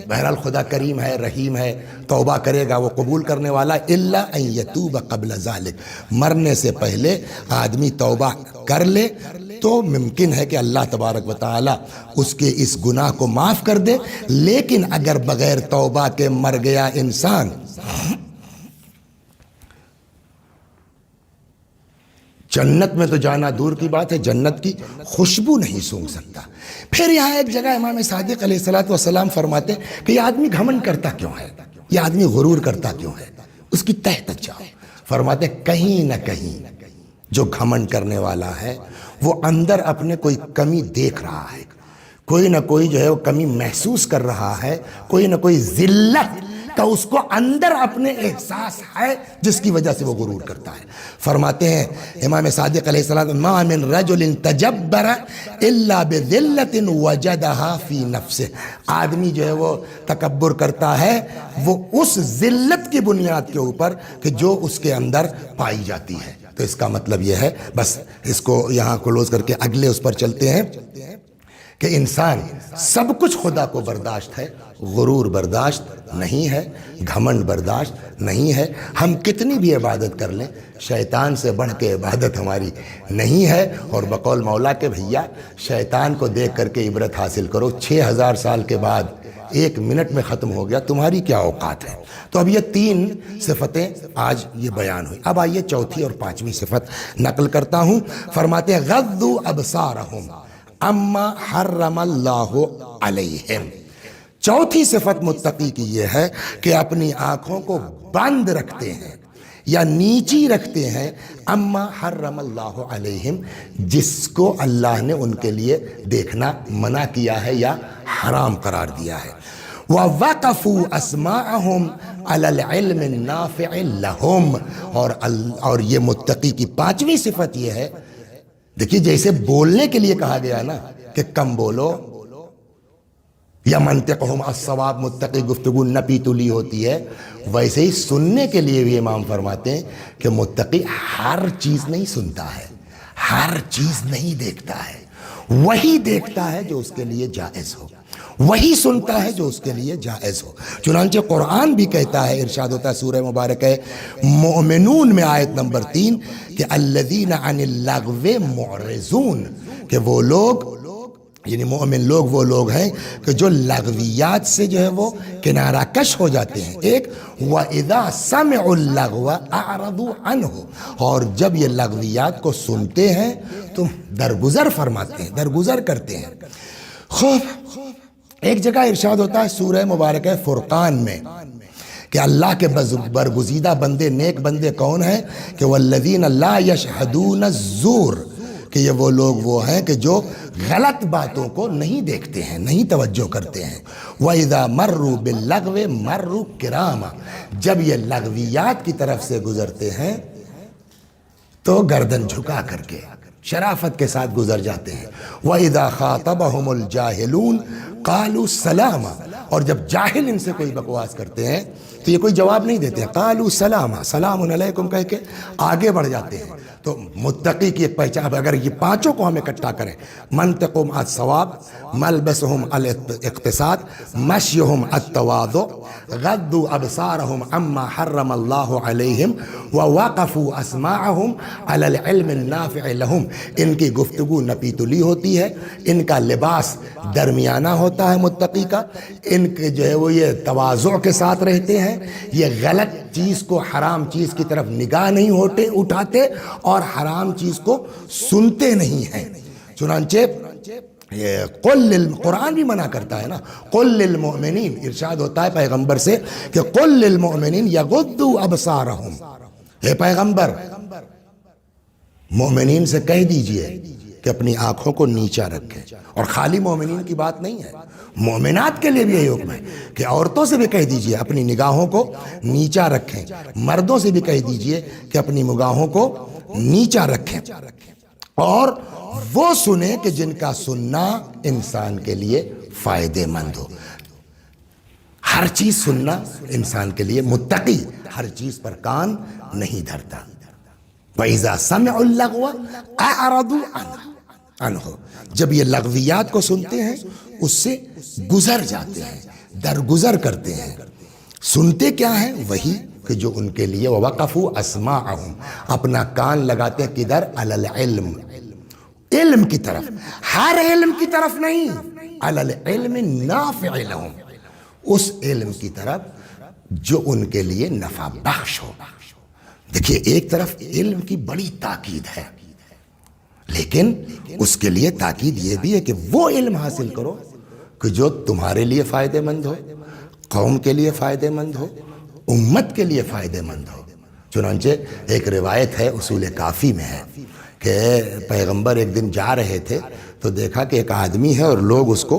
بہرحال خدا کریم ہے، رحیم ہے، توبہ کرے گا وہ قبول کرنے والا، الا ان یتوب قبل ذلک، مرنے سے پہلے آدمی توبہ کر لے تو ممکن ہے کہ اللہ تبارک و تعالی اس کے اس گناہ کو معاف کر دے۔ لیکن اگر بغیر توبہ کے مر گیا انسان، جنت میں تو جانا دور کی بات ہے، جنت کی خوشبو نہیں سونگھ سکتا۔ پھر یہاں ایک جگہ امام صادق علیہ السلام فرماتے ہیں کہ یہ آدمی گھمنڈ کرتا کیوں ہے، یہ آدمی غرور کرتا کیوں ہے، اس کی تہ تک جاؤ۔ فرماتے ہیں کہیں نہ کہیں جو گھمنڈ کرنے والا ہے وہ اندر اپنے کوئی کمی دیکھ رہا ہے، کوئی نہ کوئی جو ہے وہ کمی محسوس کر رہا ہے، کوئی نہ کوئی ذلت کا اس کو اندر اپنے احساس ہے جس کی وجہ سے وہ غرور کرتا ہے۔ فرماتے ہیں امام صادق علیہ السلام ما من رجل تجبر الا بذلت وجدها فی نفسه، آدمی جو ہے وہ تکبر کرتا ہے وہ اس ذلت کی بنیاد کے اوپر کہ جو اس کے اندر پائی جاتی ہے۔ تو اس کا مطلب یہ ہے، بس اس کو یہاں کلوز کر کے اگلے اس پر چلتے ہیں کہ انسان سب کچھ خدا کو برداشت ہے، غرور برداشت نہیں ہے، گھمنڈ برداشت نہیں ہے۔ ہم کتنی بھی عبادت کر لیں، شیطان سے بڑھ کے عبادت ہماری نہیں ہے۔ اور بقول مولا کے بھیا شیطان کو دیکھ کر کے عبرت حاصل کرو، 6000 سال کے بعد 1 منٹ میں ختم ہو گیا، تمہاری کیا اوقات ہے۔ تو اب یہ 3 صفتیں آج یہ بیان ہوئی۔ اب آئیے چوتھی اور 5ویں صفت نقل کرتا ہوں۔ فرماتے ہیں غضوا ابصارہم اما حرم اللہ علیہم، چوتھی صفت متقی کی یہ ہے کہ اپنی آنکھوں کو بند رکھتے ہیں یا نیچی رکھتے ہیں، اما حرم اللہ علیہم، جس کو اللہ نے ان کے لیے دیکھنا منع کیا ہے یا حرام قرار دیا ہے۔ وَوَقَفُوا أَسْمَاعَهُمْ علی العلم النافع لہم، اور یہ متقی کی پانچویں صفت یہ ہے، دیکھیے جیسے بولنے کے لیے کہا گیا نا کہ کم بولو، یا منطقہم الصواب، متقی گفتگو نپی تلی ہوتی ہے، ویسے ہی سننے کے لیے بھی امام فرماتے ہیں کہ متقی ہر چیز نہیں سنتا ہے، ہر چیز نہیں دیکھتا ہے، وہی دیکھتا ہے جو اس کے لیے جائز ہو، وہی سنتا ہے جو اس کے لیے جائز ہو۔ چنانچہ قرآن بھی کہتا ہے، ارشاد ہوتا ہے سورہ مبارک ہے مومنون میں آیت نمبر 3 کہ الذین عن اللغو معرضون، کہ وہ لوگ، یعنی مومن لوگ وہ لوگ ہیں کہ جو لغویات سے جو ہے وہ کنارہ کش ہو جاتے ہیں۔ ایک وَإِذَا سَمِعُوا اللَّغْوَ أَعْرَضُوا عَنْهُ، اور جب یہ لغویات کو سنتے ہیں تو درگزر فرماتے ہیں، درگزر کرتے ہیں۔ خوب ایک جگہ ارشاد ہوتا ہے سورہ مبارک فرقان میں کہ اللہ کے برگزیدہ بندے، نیک بندے کون ہیں کہ وَالَّذِينَ لَا يَشْهَدُونَ الزُّورَ، کہ یہ وہ لوگ وہ ہیں کہ جو غلط باتوں کو نہیں دیکھتے ہیں، نہیں توجہ کرتے ہیں۔ وَإِذَا مَرُّوا بِاللَّغْوِ مَرُّوا كِرَامًا، جب یہ لغویات کی طرف سے گزرتے ہیں تو گردن جھکا کر کے شرافت کے ساتھ گزر جاتے ہیں۔ وَإِذَا خَاطَبَهُمُ الْجَاهِلُونَ قَالُوا سَلَامًا، اور جب جاہل ان سے کوئی بکواس کرتے ہیں تو یہ کوئی جواب نہیں دیتے ہیں، قَالُوا سَلَامًا، سلام علیکم کہہ کے آگے بڑھ جاتے ہیں۔ تو متقی کی ایک پہچان، اگر یہ پانچوں کو ہم اکٹھا کریں، منطقہم الصواب، ملبسہم الاقتصاد، مشیہم التواضع، غضوا ابصارہم عما حرم اللہ علیہم، ووقفوا اسماعہم علی العلم النافع لہم، ان کی گفتگو نپی تلی ہوتی ہے، ان کا لباس درمیانہ ہوتا ہے متقی کا، ان کے جو ہے وہ یہ تواضع کے ساتھ رہتے ہیں، یہ غلط چیز کو، حرام چیز کی طرف نگاہ نہیں اٹھاتے اور حرام چیز کو سنتے نہیں ہیں۔ چنانچہ قرآن بھی منع کرتا ہے نا، قل للمؤمنین، ارشاد ہوتا ہے پیغمبر سے کہ قل للمؤمنین یغضوا ابصارہم، اے پیغمبر مومنین سے کہہ دیجئے کہ اپنی آنکھوں کو نیچا رکھیں، اور خالی مومنین کی بات نہیں ہے، مومنات کے لیے بھی یہی حکم ہے کہ عورتوں سے بھی کہہ دیجئے اپنی نگاہوں کو نیچا رکھیں، مردوں سے بھی کہہ دیجئے کہ اپنی نگاہوں کو نیچا رکھیں، اور وہ سنیں کہ جن کا سننا انسان کے لیے فائدے مند ہو۔ ہر چیز سننا انسان کے لیے، متقی ہر چیز پر کان نہیں دھرتا۔ وَإِذَا سَمِعُوا اللَّغْوَ أَعْرَضُوا عَنْهُ، جب یہ لغویات کو سنتے ہیں اس سے گزر جاتے ہیں، درگزر کرتے ہیں۔ سنتے کیا ہیں؟ وہی کہ جو ان کے لیے وَوَقَفُوا أَسْمَاعَهُمْ، اپنا کان لگاتے ہیں کدھر؟ علی العلم، علم کی طرف، ہر علم کی طرف نہیں، علی العلم النافع لہم، اس علم کی طرف جو ان کے لیے نفع بخش ہو۔ دیکھیے ایک طرف علم کی بڑی تاکید ہے، لیکن اس کے لیے تاکید یہ بھی ہے کہ وہ علم حاصل کرو کہ جو تمہارے لیے فائدے مند ہو، قوم کے لیے فائدے مند ہو، امت کے لیے فائدے مند ہو۔ چنانچہ ایک روایت ہے اصول کافی میں ہے کہ پیغمبر ایک دن جا رہے تھے تو دیکھا کہ ایک آدمی ہے اور لوگ اس کو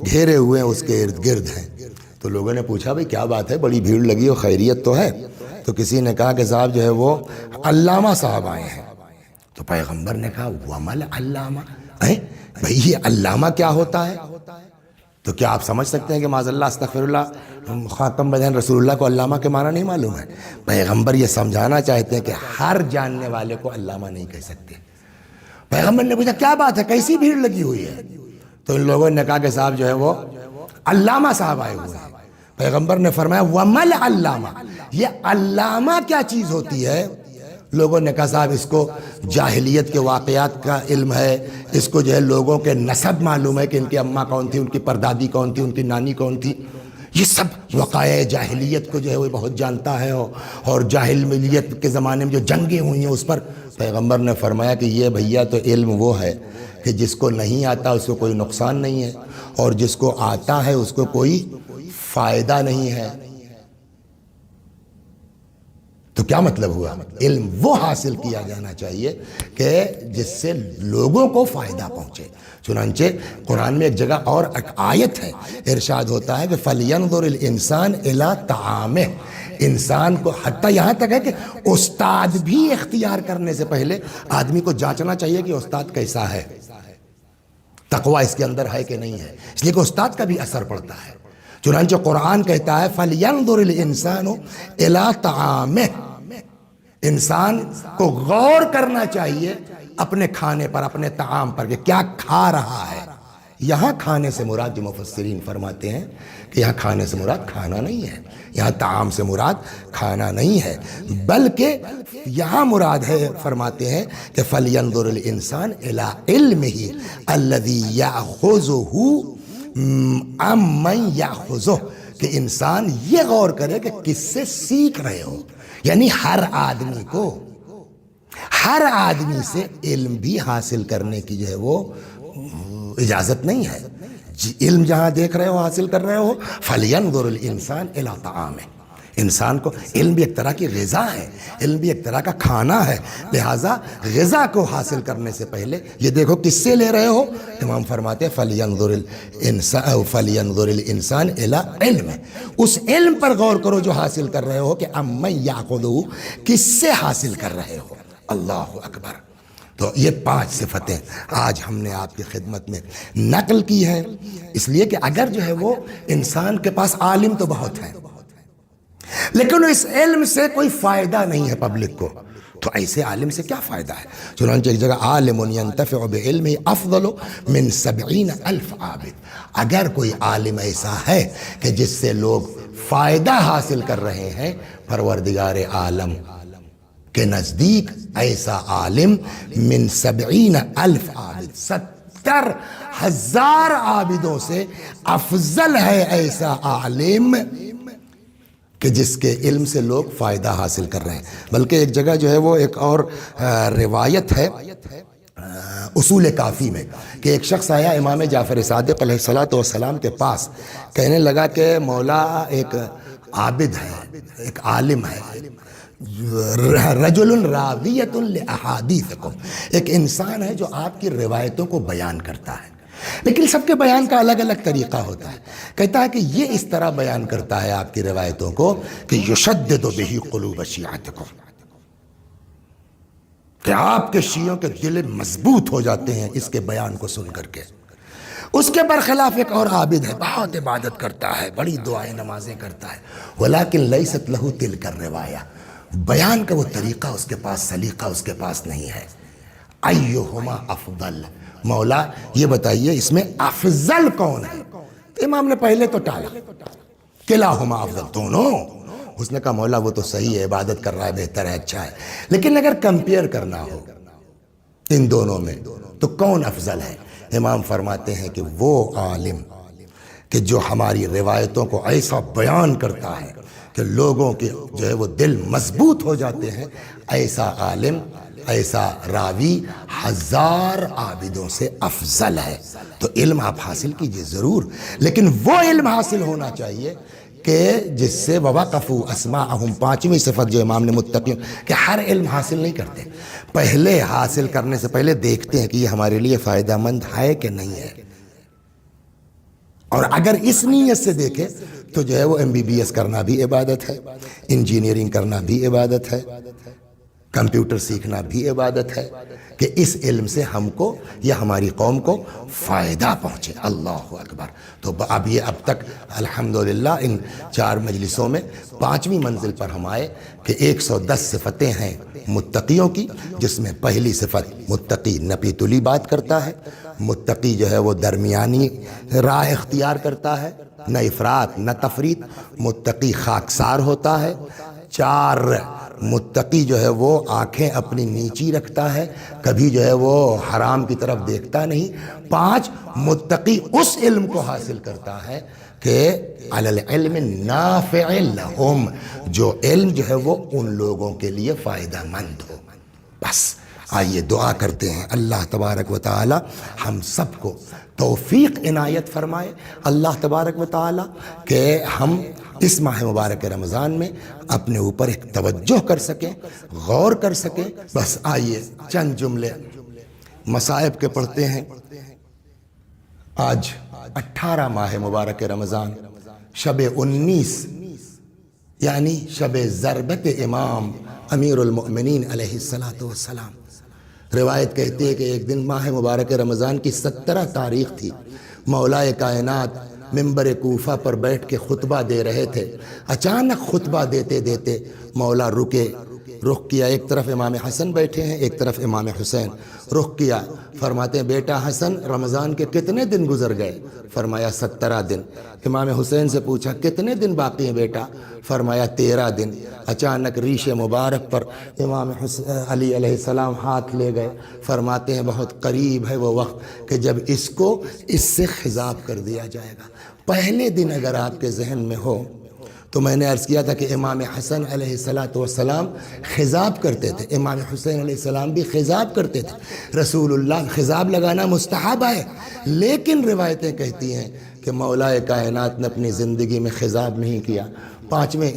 گھیرے ہوئے ہیں، اس کے ارد گرد ہیں۔ تو لوگوں نے پوچھا بھئی کیا بات ہے، بڑی بھیڑ لگی ہو، خیریت تو ہے؟ تو کسی نے کہا کہ صاحب جو ہے وہ علامہ صاحب آئے ہیں۔ تو پیغمبر نے کہا وَمَلْ علامہ، بھئی یہ علامہ کیا ہوتا ہے؟ تو کیا آپ سمجھ سکتے ہیں کہ معاذ اللہ استغفر اللہ خاتم بدین رسول اللہ کو علامہ کے معنی نہیں معلوم ہے؟ پیغمبر یہ سمجھانا چاہتے ہیں کہ ہر جاننے والے کو علامہ نہیں کہہ سکتے۔ پیغمبر نے پوچھا کیا بات ہے، کیسی بھیڑ لگی ہوئی ہے؟ تو ان لوگوں نے کہا کہ صاحب جو ہے وہ علامہ صاحب آئے ہوئے ہیں۔ پیغمبر نے فرمایا وَمَلْ علامہ، یہ علامہ کیا چیز ہوتی ہے؟ لوگوں نے کہا صاحب اس کو جاہلیت کے واقعات کا علم ہے، اس کو جو ہے لوگوں کے نسب معلوم ہے کہ ان کی اماں کون تھی، ان کی پردادی کون تھی، ان کی نانی کون تھی، یہ سب وقائع جاہلیت کو جو ہے وہ بہت جانتا ہے، اور جاہلیت کے زمانے میں جو جنگیں ہوئی ہیں اس پر پیغمبر نے فرمایا کہ یہ بھیا تو علم وہ ہے کہ جس کو نہیں آتا اس کو کوئی نقصان نہیں ہے، اور جس کو آتا ہے اس کو کوئی فائدہ نہیں ہے۔ تو کیا مطلب ہوا؟ علم وہ حاصل کیا جانا چاہیے کہ جس سے لوگوں کو فائدہ پہنچے۔ چنانچہ قرآن میں ایک جگہ اور ایک آیت ہے، ارشاد ہوتا ہے کہ فَلْيَنْظُرِ الْإِنسَانُ إِلَىٰ طَعَامِهِ، انسان کو حتیٰ یہاں تک ہے کہ استاد بھی اختیار کرنے سے پہلے آدمی کو جانچنا چاہیے کہ استاد کیسا ہے، تقوی اس کے اندر ہے کہ نہیں ہے، اس لیے کہ استاد کا بھی اثر پڑتا ہے۔ چنانچہ قرآن کہتا ہے فَلْيَنْظُرِ الْإِنسَانُ إِلَىٰ طَعَامِهِ، انسان کو غور کرنا چاہیے اپنے کھانے پر، اپنے طعام پر، کہ کیا کھا رہا ہے۔ یہاں کھانے سے مراد جو مفسرین فرماتے ہیں کہ یہاں کھانے سے مراد کھانا نہیں ہے، یہاں طعام سے مراد کھانا نہیں ہے، بلکہ یہاں مراد ہے، فرماتے ہیں کہ فَلْيَنْظُرِ الْإِنسَانُ إِلَىٰ عِلْمِهِ الَّذِي يَأْخُذُهُ عَمَّنْ يَأْخُذُهُ، کہ انسان یہ غور کرے کہ کس سے سیکھ رہے ہو۔ یعنی ہر آدمی سے علم بھی حاصل کرنے کی جو ہے وہ اجازت نہیں ہے۔ علم جہاں دیکھ رہے ہو، حاصل کر رہے ہو، فَلْيَنْظُرِ الْإِنسَانُ إِلَىٰ طَعَامِهِ، انسان کو علم بھی ایک طرح کی غذا ہے، علم بھی ایک طرح کا کھانا ہے، لہٰذا غذا کو حاصل کرنے سے پہلے یہ دیکھو کس سے لے رہے ہو۔ امام فرماتے ہیں فَلْيَنْظُرِ الْإِنسَانُ إِلَىٰ عِلْمِهِ، اس علم پر غور کرو جو حاصل کر رہے ہو، کہ عَمَّنْ يَأْخُذُهُ، کس سے حاصل کر رہے ہو۔ اللہ اکبر۔ تو یہ 5 صفتیں آج ہم نے آپ کی خدمت میں نقل کی ہیں، اس لیے کہ اگر جو ہے وہ انسان کے پاس عالم تو بہت ہیں، لیکن اس علم سے کوئی فائدہ نہیں ہے پبلک کو، تو ایسے عالم سے کیا فائدہ ہے؟ چنانچہ ایک جگہ عالم ينتفع بعلمه افضل من 70,000 عابد، اگر کوئی عالم ایسا ہے کہ جس سے لوگ فائدہ حاصل کر رہے ہیں، پروردگار عالم کے نزدیک ایسا عالم من 70,000 عابد، 70,000 عابدوں سے افضل ہے ایسا عالم کہ جس کے علم سے لوگ فائدہ حاصل کر رہے ہیں۔ بلکہ ایک جگہ جو ہے وہ ایک اور روایت ہے اصول کافی میں، کہ ایک شخص آیا امام جعفر صادق علیہ الصلوۃ والسلام کے پاس، کہنے لگا کہ مولا ایک عابد ہے، ایک عالم ہے، رجل راویۃ لأحادیثکم، ایک انسان ہے جو آپ کی روایتوں کو بیان کرتا ہے، لیکن سب کے بیان کا الگ الگ طریقہ ہوتا ہے۔ کہتا ہے کہ یہ اس طرح بیان کرتا ہے آپ کی روایتوں کو کہ یشدد بہ قلوب شیعتکم، کہ آپ کے شیعوں کے دل مضبوط ہو جاتے ہیں اس کے بیان کو سن کر کے۔ اس کے برخلاف ایک اور عابد ہے، بہت عبادت کرتا ہے، بڑی دعائیں نمازیں کرتا ہے، ولیکن لیست لہ تلک الروایہ، بیان کا وہ طریقہ اس کے پاس، سلیقہ اس کے پاس نہیں ہے۔ ایہما افضل، مولا یہ بتائیے اس میں افضل کون ہے؟ تو امام نے پہلے تو ٹالا، کلاہما افضل، دونوں۔ اس نے کہا مولا وہ تو صحیح ہے، عبادت کر رہا ہے، بہتر ہے، اچھا ہے، لیکن اگر کمپیئر کرنا ہو ان دونوں میں تو کون افضل ہے؟ امام فرماتے ہیں کہ وہ عالم کہ جو ہماری روایتوں کو ایسا بیان کرتا ہے کہ لوگوں کے جو ہے وہ دل مضبوط ہو جاتے ہیں، ایسا عالم، ایسا راوی 1000 عابدوں سے افضل ہے۔ تو علم آپ حاصل کیجئے ضرور، لیکن وہ علم حاصل ہونا چاہیے کہ جس سے وَوَقَفُوا أَسْمَاعَهُمْ، 5ویں صفت جو امام نے متقیوں، کہ ہر علم حاصل نہیں کرتے، پہلے حاصل کرنے سے پہلے دیکھتے ہیں کہ یہ ہمارے لیے فائدہ مند ہے کہ نہیں ہے، اور اگر اس نیت سے دیکھے تو جو ہے وہ MBBS کرنا بھی عبادت ہے، انجینئرنگ کرنا بھی عبادت ہے، کمپیوٹر سیکھنا بھی عبادت ہے، کہ اس علم سے ہم کو یا ہماری قوم کو فائدہ پہنچے۔ اللہ اکبر۔ تو اب تک الحمدللہ ان 4 مجلسوں میں 5ویں منزل پر ہم آئے کہ 110 صفتیں ہیں متقیوں کی، جس میں پہلی صفت متقی نپی تلی بات کرتا ہے، متقی جو ہے وہ درمیانی راہ اختیار کرتا ہے، نہ افراط نہ تفریط، متقی خاکسار ہوتا ہے، 4 متقی جو ہے وہ آنکھیں اپنی نیچی رکھتا ہے، کبھی جو ہے وہ حرام کی طرف دیکھتا نہیں، 5 متقی اس علم کو حاصل کرتا ہے کہ علی العلم نافع لہم، جو علم جو ہے وہ ان لوگوں کے لیے فائدہ مند ہو۔ بس آئیے دعا کرتے ہیں اللہ تبارک و تعالی ہم سب کو توفیق عنایت فرمائے، اللہ تبارک و تعالی کہ ہم اس ماہ مبارک رمضان میں اپنے اوپر ایک توجہ کر سکیں، غور کر سکیں۔ بس آئیے چند جملے مصائب کے پڑھتے ہیں۔ آج 18 ماہ مبارک رمضان، شب 19 یعنی شب ضربت امام امیر المؤمنین علیہ السلام۔ روایت کہتی ہے کہ ایک دن ماہ مبارک رمضان کی 17 تاریخ تھی، مولا کائنات ممبر کوفہ پر بیٹھ کے خطبہ دے رہے تھے۔ اچانک خطبہ دیتے دیتے مولا رکے، رخ کیا، ایک طرف امام حسن بیٹھے ہیں، ایک طرف امام حسین، رخ کیا، فرماتے ہیں بیٹا حسن رمضان کے کتنے دن گزر گئے؟ فرمایا 17 دن۔ امام حسین سے پوچھا کتنے دن باقی ہیں بیٹا؟ فرمایا 13 دن۔ اچانک ریش مبارک پر امام علی علیہ السلام ہاتھ لے گئے، فرماتے ہیں بہت قریب ہے وہ وقت کہ جب اس کو اس سے خضاب کر دیا جائے گا۔ پہلے دن اگر آپ کے ذہن میں ہو تو میں نے عرض کیا تھا کہ امام حسن علیہ السلام خضاب کرتے تھے، امام حسین علیہ السلام بھی خضاب کرتے تھے۔ رسول اللہ خضاب لگانا مستحب ہے، لیکن روایتیں کہتی ہیں کہ مولا کائنات نے اپنی زندگی میں خضاب نہیں کیا۔ پانچویں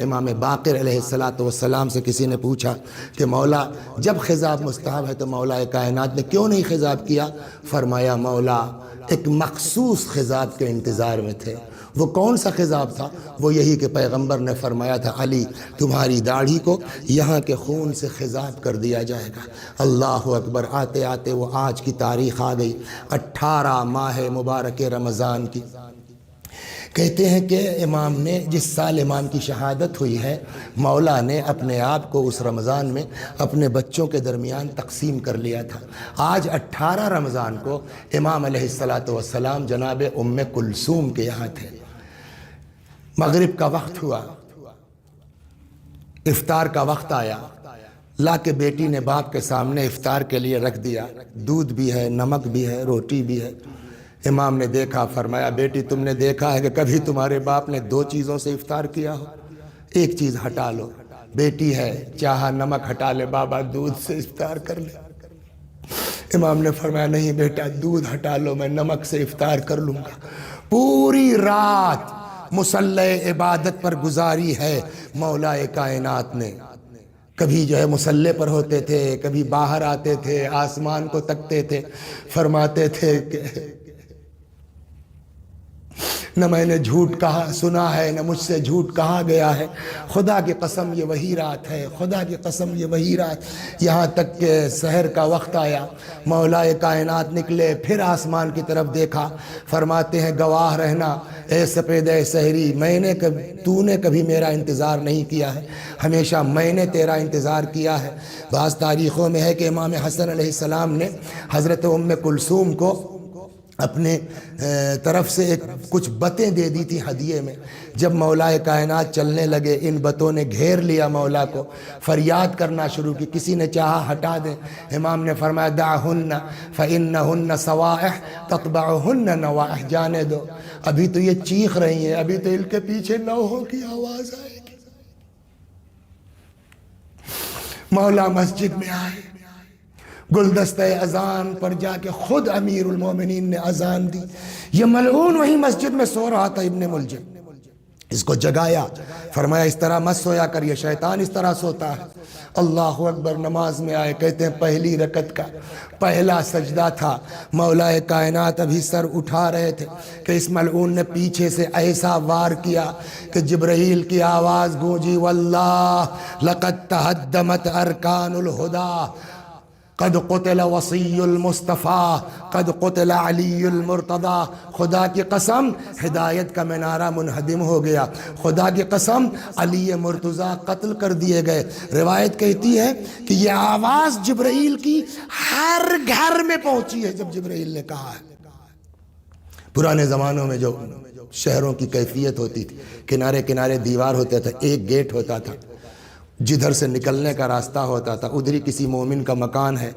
امام باقر علیہ السلام سے کسی نے پوچھا کہ مولا جب خضاب مستحب ہے تو مولا کائنات نے کیوں نہیں خضاب کیا؟ فرمایا مولا ایک مخصوص خضاب کے انتظار میں تھے۔ وہ کون سا خضاب تھا؟ وہ یہی کہ پیغمبر نے فرمایا تھا علی تمہاری داڑھی کو یہاں کے خون سے خضاب کر دیا جائے گا۔ اللہ اکبر، آتے آتے وہ آج کی تاریخ آ گئی، 18 ماہ مبارک رمضان کی۔ کہتے ہیں کہ امام نے جس سال امام کی شہادت ہوئی ہے، مولا نے اپنے آپ کو اس رمضان میں اپنے بچوں کے درمیان تقسیم کر لیا تھا۔ آج 18 رمضان کو امام علیہ السلام جناب ام کلثوم کے یہاں تھے۔ مغرب کا وقت ہوا، افطار کا وقت آیا، لا کے بیٹی نے باپ کے سامنے افطار کے لیے رکھ دیا، دودھ بھی ہے، نمک بھی ہے، روٹی بھی ہے۔ امام نے دیکھا، فرمایا بیٹی تم نے دیکھا ہے کہ کبھی تمہارے باپ نے 2 چیزوں سے افطار کیا ہو؟ ایک چیز ہٹا لو۔ بیٹی ہے، چاہا نمک ہٹا لے، بابا دودھ سے افطار کر لے۔ امام نے فرمایا نہیں بیٹا دودھ ہٹا لو، میں نمک سے افطار کر لوں گا۔ پوری رات مصلی عبادت پر گزاری ہے مولا کائنات نے۔ کبھی جو ہے مصلی پر ہوتے تھے، کبھی باہر آتے تھے، آسمان کو تکتے تھے، فرماتے تھے کہ نہ میں نے جھوٹ کہا سنا ہے، نہ مجھ سے جھوٹ کہا گیا ہے، خدا کی قسم یہ وہی رات ہے، خدا کی قسم یہ وہی رات۔ یہاں تک کہ سحر کا وقت آیا، مولا کائنات نکلے، پھر آسمان کی طرف دیکھا، فرماتے ہیں گواہ رہنا اے سپید سحری، تو نے کبھی میرا انتظار نہیں کیا ہے، ہمیشہ میں نے تیرا انتظار کیا ہے۔ بعض تاریخوں میں ہے کہ امام حسن علیہ السلام نے حضرت ام کلثوم کو اپنے طرف سے کچھ بتیں دے دی تھی ہدیے میں۔ جب مولا کائنات چلنے لگے، ان بتوں نے گھیر لیا مولا کو، فریاد کرنا شروع کی، کسی نے چاہا ہٹا دیں، امام نے فرمایا دعہن فإنہن صوائح تتبعہن نوائح، جانے دو، ابھی تو یہ چیخ رہی ہیں، ابھی تو ان کے پیچھے نوحوں کی آواز آئے گی۔ مولا مسجد میں آئے، گلدستہ اذان پر جا کے خود امیر المومنین نے اذان دی۔ یہ ملعون وہی مسجد میں سو رہا تھا ابن ملجم، اس کو جگایا، فرمایا اس طرح مت سویا کر، یہ شیطان اس طرح سوتا ہے۔ اللہ اکبر، نماز میں آئے، کہتے ہیں پہلی رکعت کا پہلا سجدہ تھا، مولا کائنات ابھی سر اٹھا رہے تھے کہ اس ملعون نے پیچھے سے ایسا وار کیا کہ جبرائیل کی آواز گونجی، واللہ لقد تہدمت ارکان الہدی، قد قتل وصی المصطفیٰ، قد قتل علی المرتضیٰ، خدا کی قسم ہدایت کا منارہ منہدم ہو گیا، خدا کی قسم علی مرتضیٰ قتل کر دیے گئے۔ روایت کہتی ہے کہ یہ آواز جبرائیل کی ہر گھر میں پہنچی ہے جب جبرائیل نے کہا ہے۔ پرانے زمانوں میں جو شہروں کی کیفیت ہوتی تھی، کنارے کنارے دیوار ہوتے تھے، ایک گیٹ ہوتا تھا، جدھر سے نکلنے کا راستہ ہوتا تھا، ادھر ہی کسی مومن کا مکان ہے۔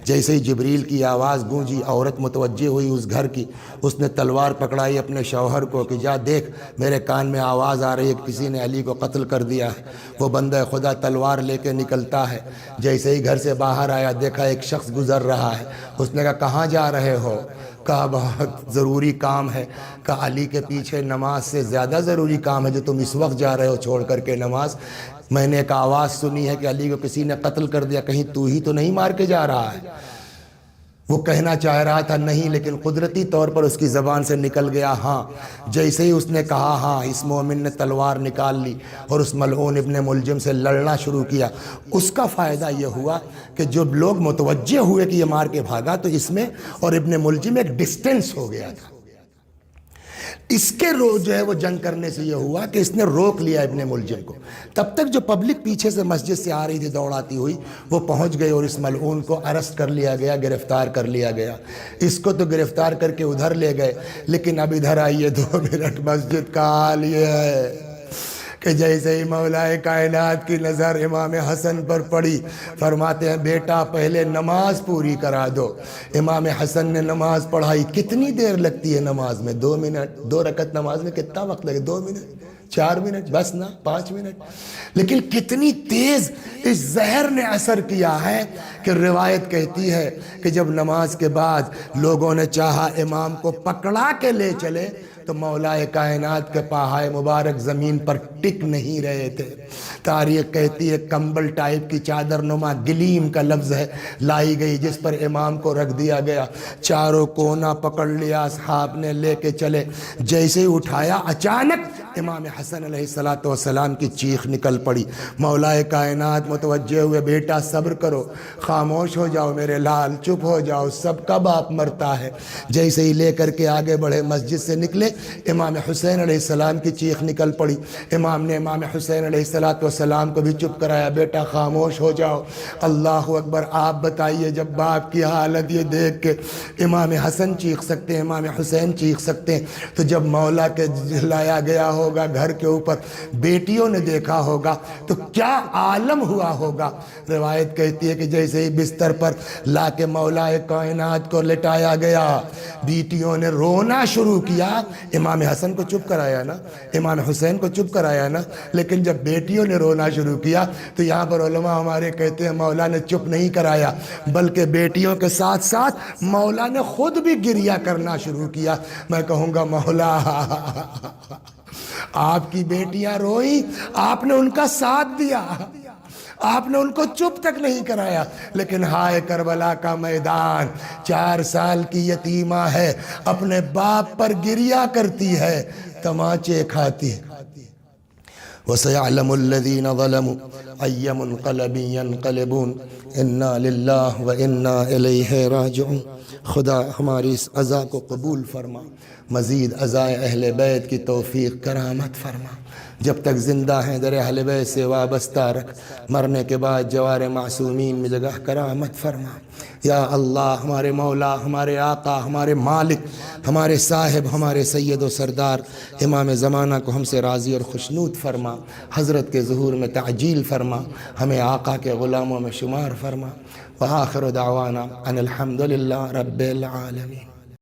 جیسے ہی جبریل کی آواز گونجی، عورت متوجہ ہوئی اس گھر کی، اس نے تلوار پکڑائی اپنے شوہر کو کہ جا دیکھ میرے کان میں آواز آ رہی ہے کہ کسی نے علی کو قتل کر دیا ہے۔ وہ بندہ خدا تلوار لے کے نکلتا ہے، جیسے ہی گھر سے باہر آیا دیکھا ایک شخص گزر رہا ہے، اس نے کہا کہاں جا رہے ہو؟ کہا بہت ضروری کام ہے۔ کہا علی کے پیچھے نماز سے زیادہ ضروری کام ہے جو تم اس وقت جا رہے ہو چھوڑ کر کے نماز؟ میں نے ایک آواز سنی ہے کہ علی کو کسی نے قتل کر دیا، کہیں تو ہی تو نہیں مار کے جا رہا ہے؟ وہ کہنا چاہ رہا تھا نہیں، لیکن قدرتی طور پر اس کی زبان سے نکل گیا ہاں۔ جیسے ہی اس نے کہا ہاں، اس مومن نے تلوار نکال لی اور اس ملعون ابن ملجم سے لڑنا شروع کیا۔ اس کا فائدہ یہ ہوا کہ جب لوگ متوجہ ہوئے کہ یہ مار کے بھاگا تو اس میں اور ابن ملجم ایک ڈسٹنس ہو گیا تھا۔ اس کے جو ہے وہ جنگ کرنے سے یہ ہوا کہ اس نے روک لیا ابن ملجم کو۔ تب تک جو پبلک پیچھے سے مسجد سے آ رہی تھی دوڑاتی ہوئی، وہ پہنچ گئی اور اس ملعون کو ارسٹ کر لیا گیا، گرفتار کر لیا گیا۔ اس کو تو گرفتار کر کے ادھر لے گئے، لیکن اب ادھر آئیے 2 منٹ، مسجد کا حال یہ ہے کہ جیسے ہی مولا کائنات کی نظر امام حسن پر پڑی، فرماتے ہیں بیٹا پہلے نماز پوری کرا دو۔ امام حسن نے نماز پڑھائی۔ کتنی دیر لگتی ہے نماز میں؟ 2 منٹ۔ 2 رکعت نماز میں کتنا وقت لگے؟ 2 منٹ، 4 منٹ، بس نا 5 منٹ۔ لیکن کتنی تیز اس زہر نے اثر کیا ہے کہ روایت کہتی ہے کہ جب نماز کے بعد لوگوں نے چاہا امام کو پکڑا کے لے چلے تو مولا کائنات کے پاہائے مبارک زمین پر ٹک نہیں رہے تھے۔ تاریخ کہتی ہے کمبل ٹائپ کی چادر نما، گلیم کا لفظ ہے، لائی گئی جس پر امام کو رکھ دیا گیا۔ چاروں کونا پکڑ لیا، اصحاب نے لے کے چلے۔ جیسے ہی اٹھایا اچانک امام حسن علیہ السلام کی چیخ نکل پڑی۔ مولا کائنات متوجہ ہوئے، بیٹا صبر کرو، خاموش ہو جاؤ میرے لال، چپ ہو جاؤ، سب کا باپ مرتا ہے۔ جیسے ہی لے کر کے آگے بڑھے، مسجد سے نکلے، امام حسین علیہ السلام کی چیخ نکل پڑی۔ امام نے امام حسین علیہ السلام کو بھی چپ کرایا، بیٹا خاموش ہو جاؤ، اللہ اکبر۔ آپ بتائیے جب باپ کی حالت یہ دیکھ کے امام حسن چیخ سکتے ہیں، امام حسین چیخ سکتے ہیں، تو جب مولا کے لایا گیا ہوگا گھر کے اوپر، بیٹیوں نے دیکھا ہوگا تو کیا عالم ہوا ہوگا۔ روایت کہتی ہے کہ جیسے ہی بستر پر لا کے مولا کائنات کو لٹایا گیا، بیٹیوں نے رونا شروع کیا۔ امام حسن کو چپ کرایا نا، امام حسین کو چپ کرایا نا، لیکن جب بیٹیوں نے رونا شروع کیا تو یہاں پر علماء ہمارے کہتے ہیں مولا نے چپ نہیں کرایا، بلکہ بیٹیوں کے ساتھ ساتھ مولا نے خود بھی گریہ کرنا شروع کیا۔ میں کہوں گا مولا آپ کی بیٹیاں روئی، آپ نے ان کا ساتھ دیا، آپ نے ان کو چپ تک نہیں کرایا۔ لیکن ہائے کربلا کا میدان، 4 سال کی یتیمہ ہے، اپنے باپ پر گریہ کرتی ہے، تماچے کھاتی ہے۔ وَسَيَعْلَمُ الَّذِينَ ظَلَمُوا أَيَّ مُنْقَلَبٍ يَنْقَلِبُونَ إِنَّا لِلَّهِ وَإِنَّا إِلَيْهِ راجعون۔ خدا ہماری اس عزا کو قبول فرما، مزید عزائے اہل بیت کی توفیق کرامت فرما۔ جب تک زندہ ہیں در اہل بیت سے وابستہ رکھ، مرنے کے بعد جوار معصومین میں جگہ کرامت فرما۔ یا اللہ ہمارے مولا، ہمارے آقا، ہمارے مالک، ہمارے صاحب، ہمارے سید و سردار امام زمانہ کو ہم سے راضی اور خوشنود فرما، حضرت کے ظہور میں تعجیل فرما، ہمیں آقا کے غلاموں میں شمار فرما۔ وآخر دعوانا ان الحمد للہ رب العالمین۔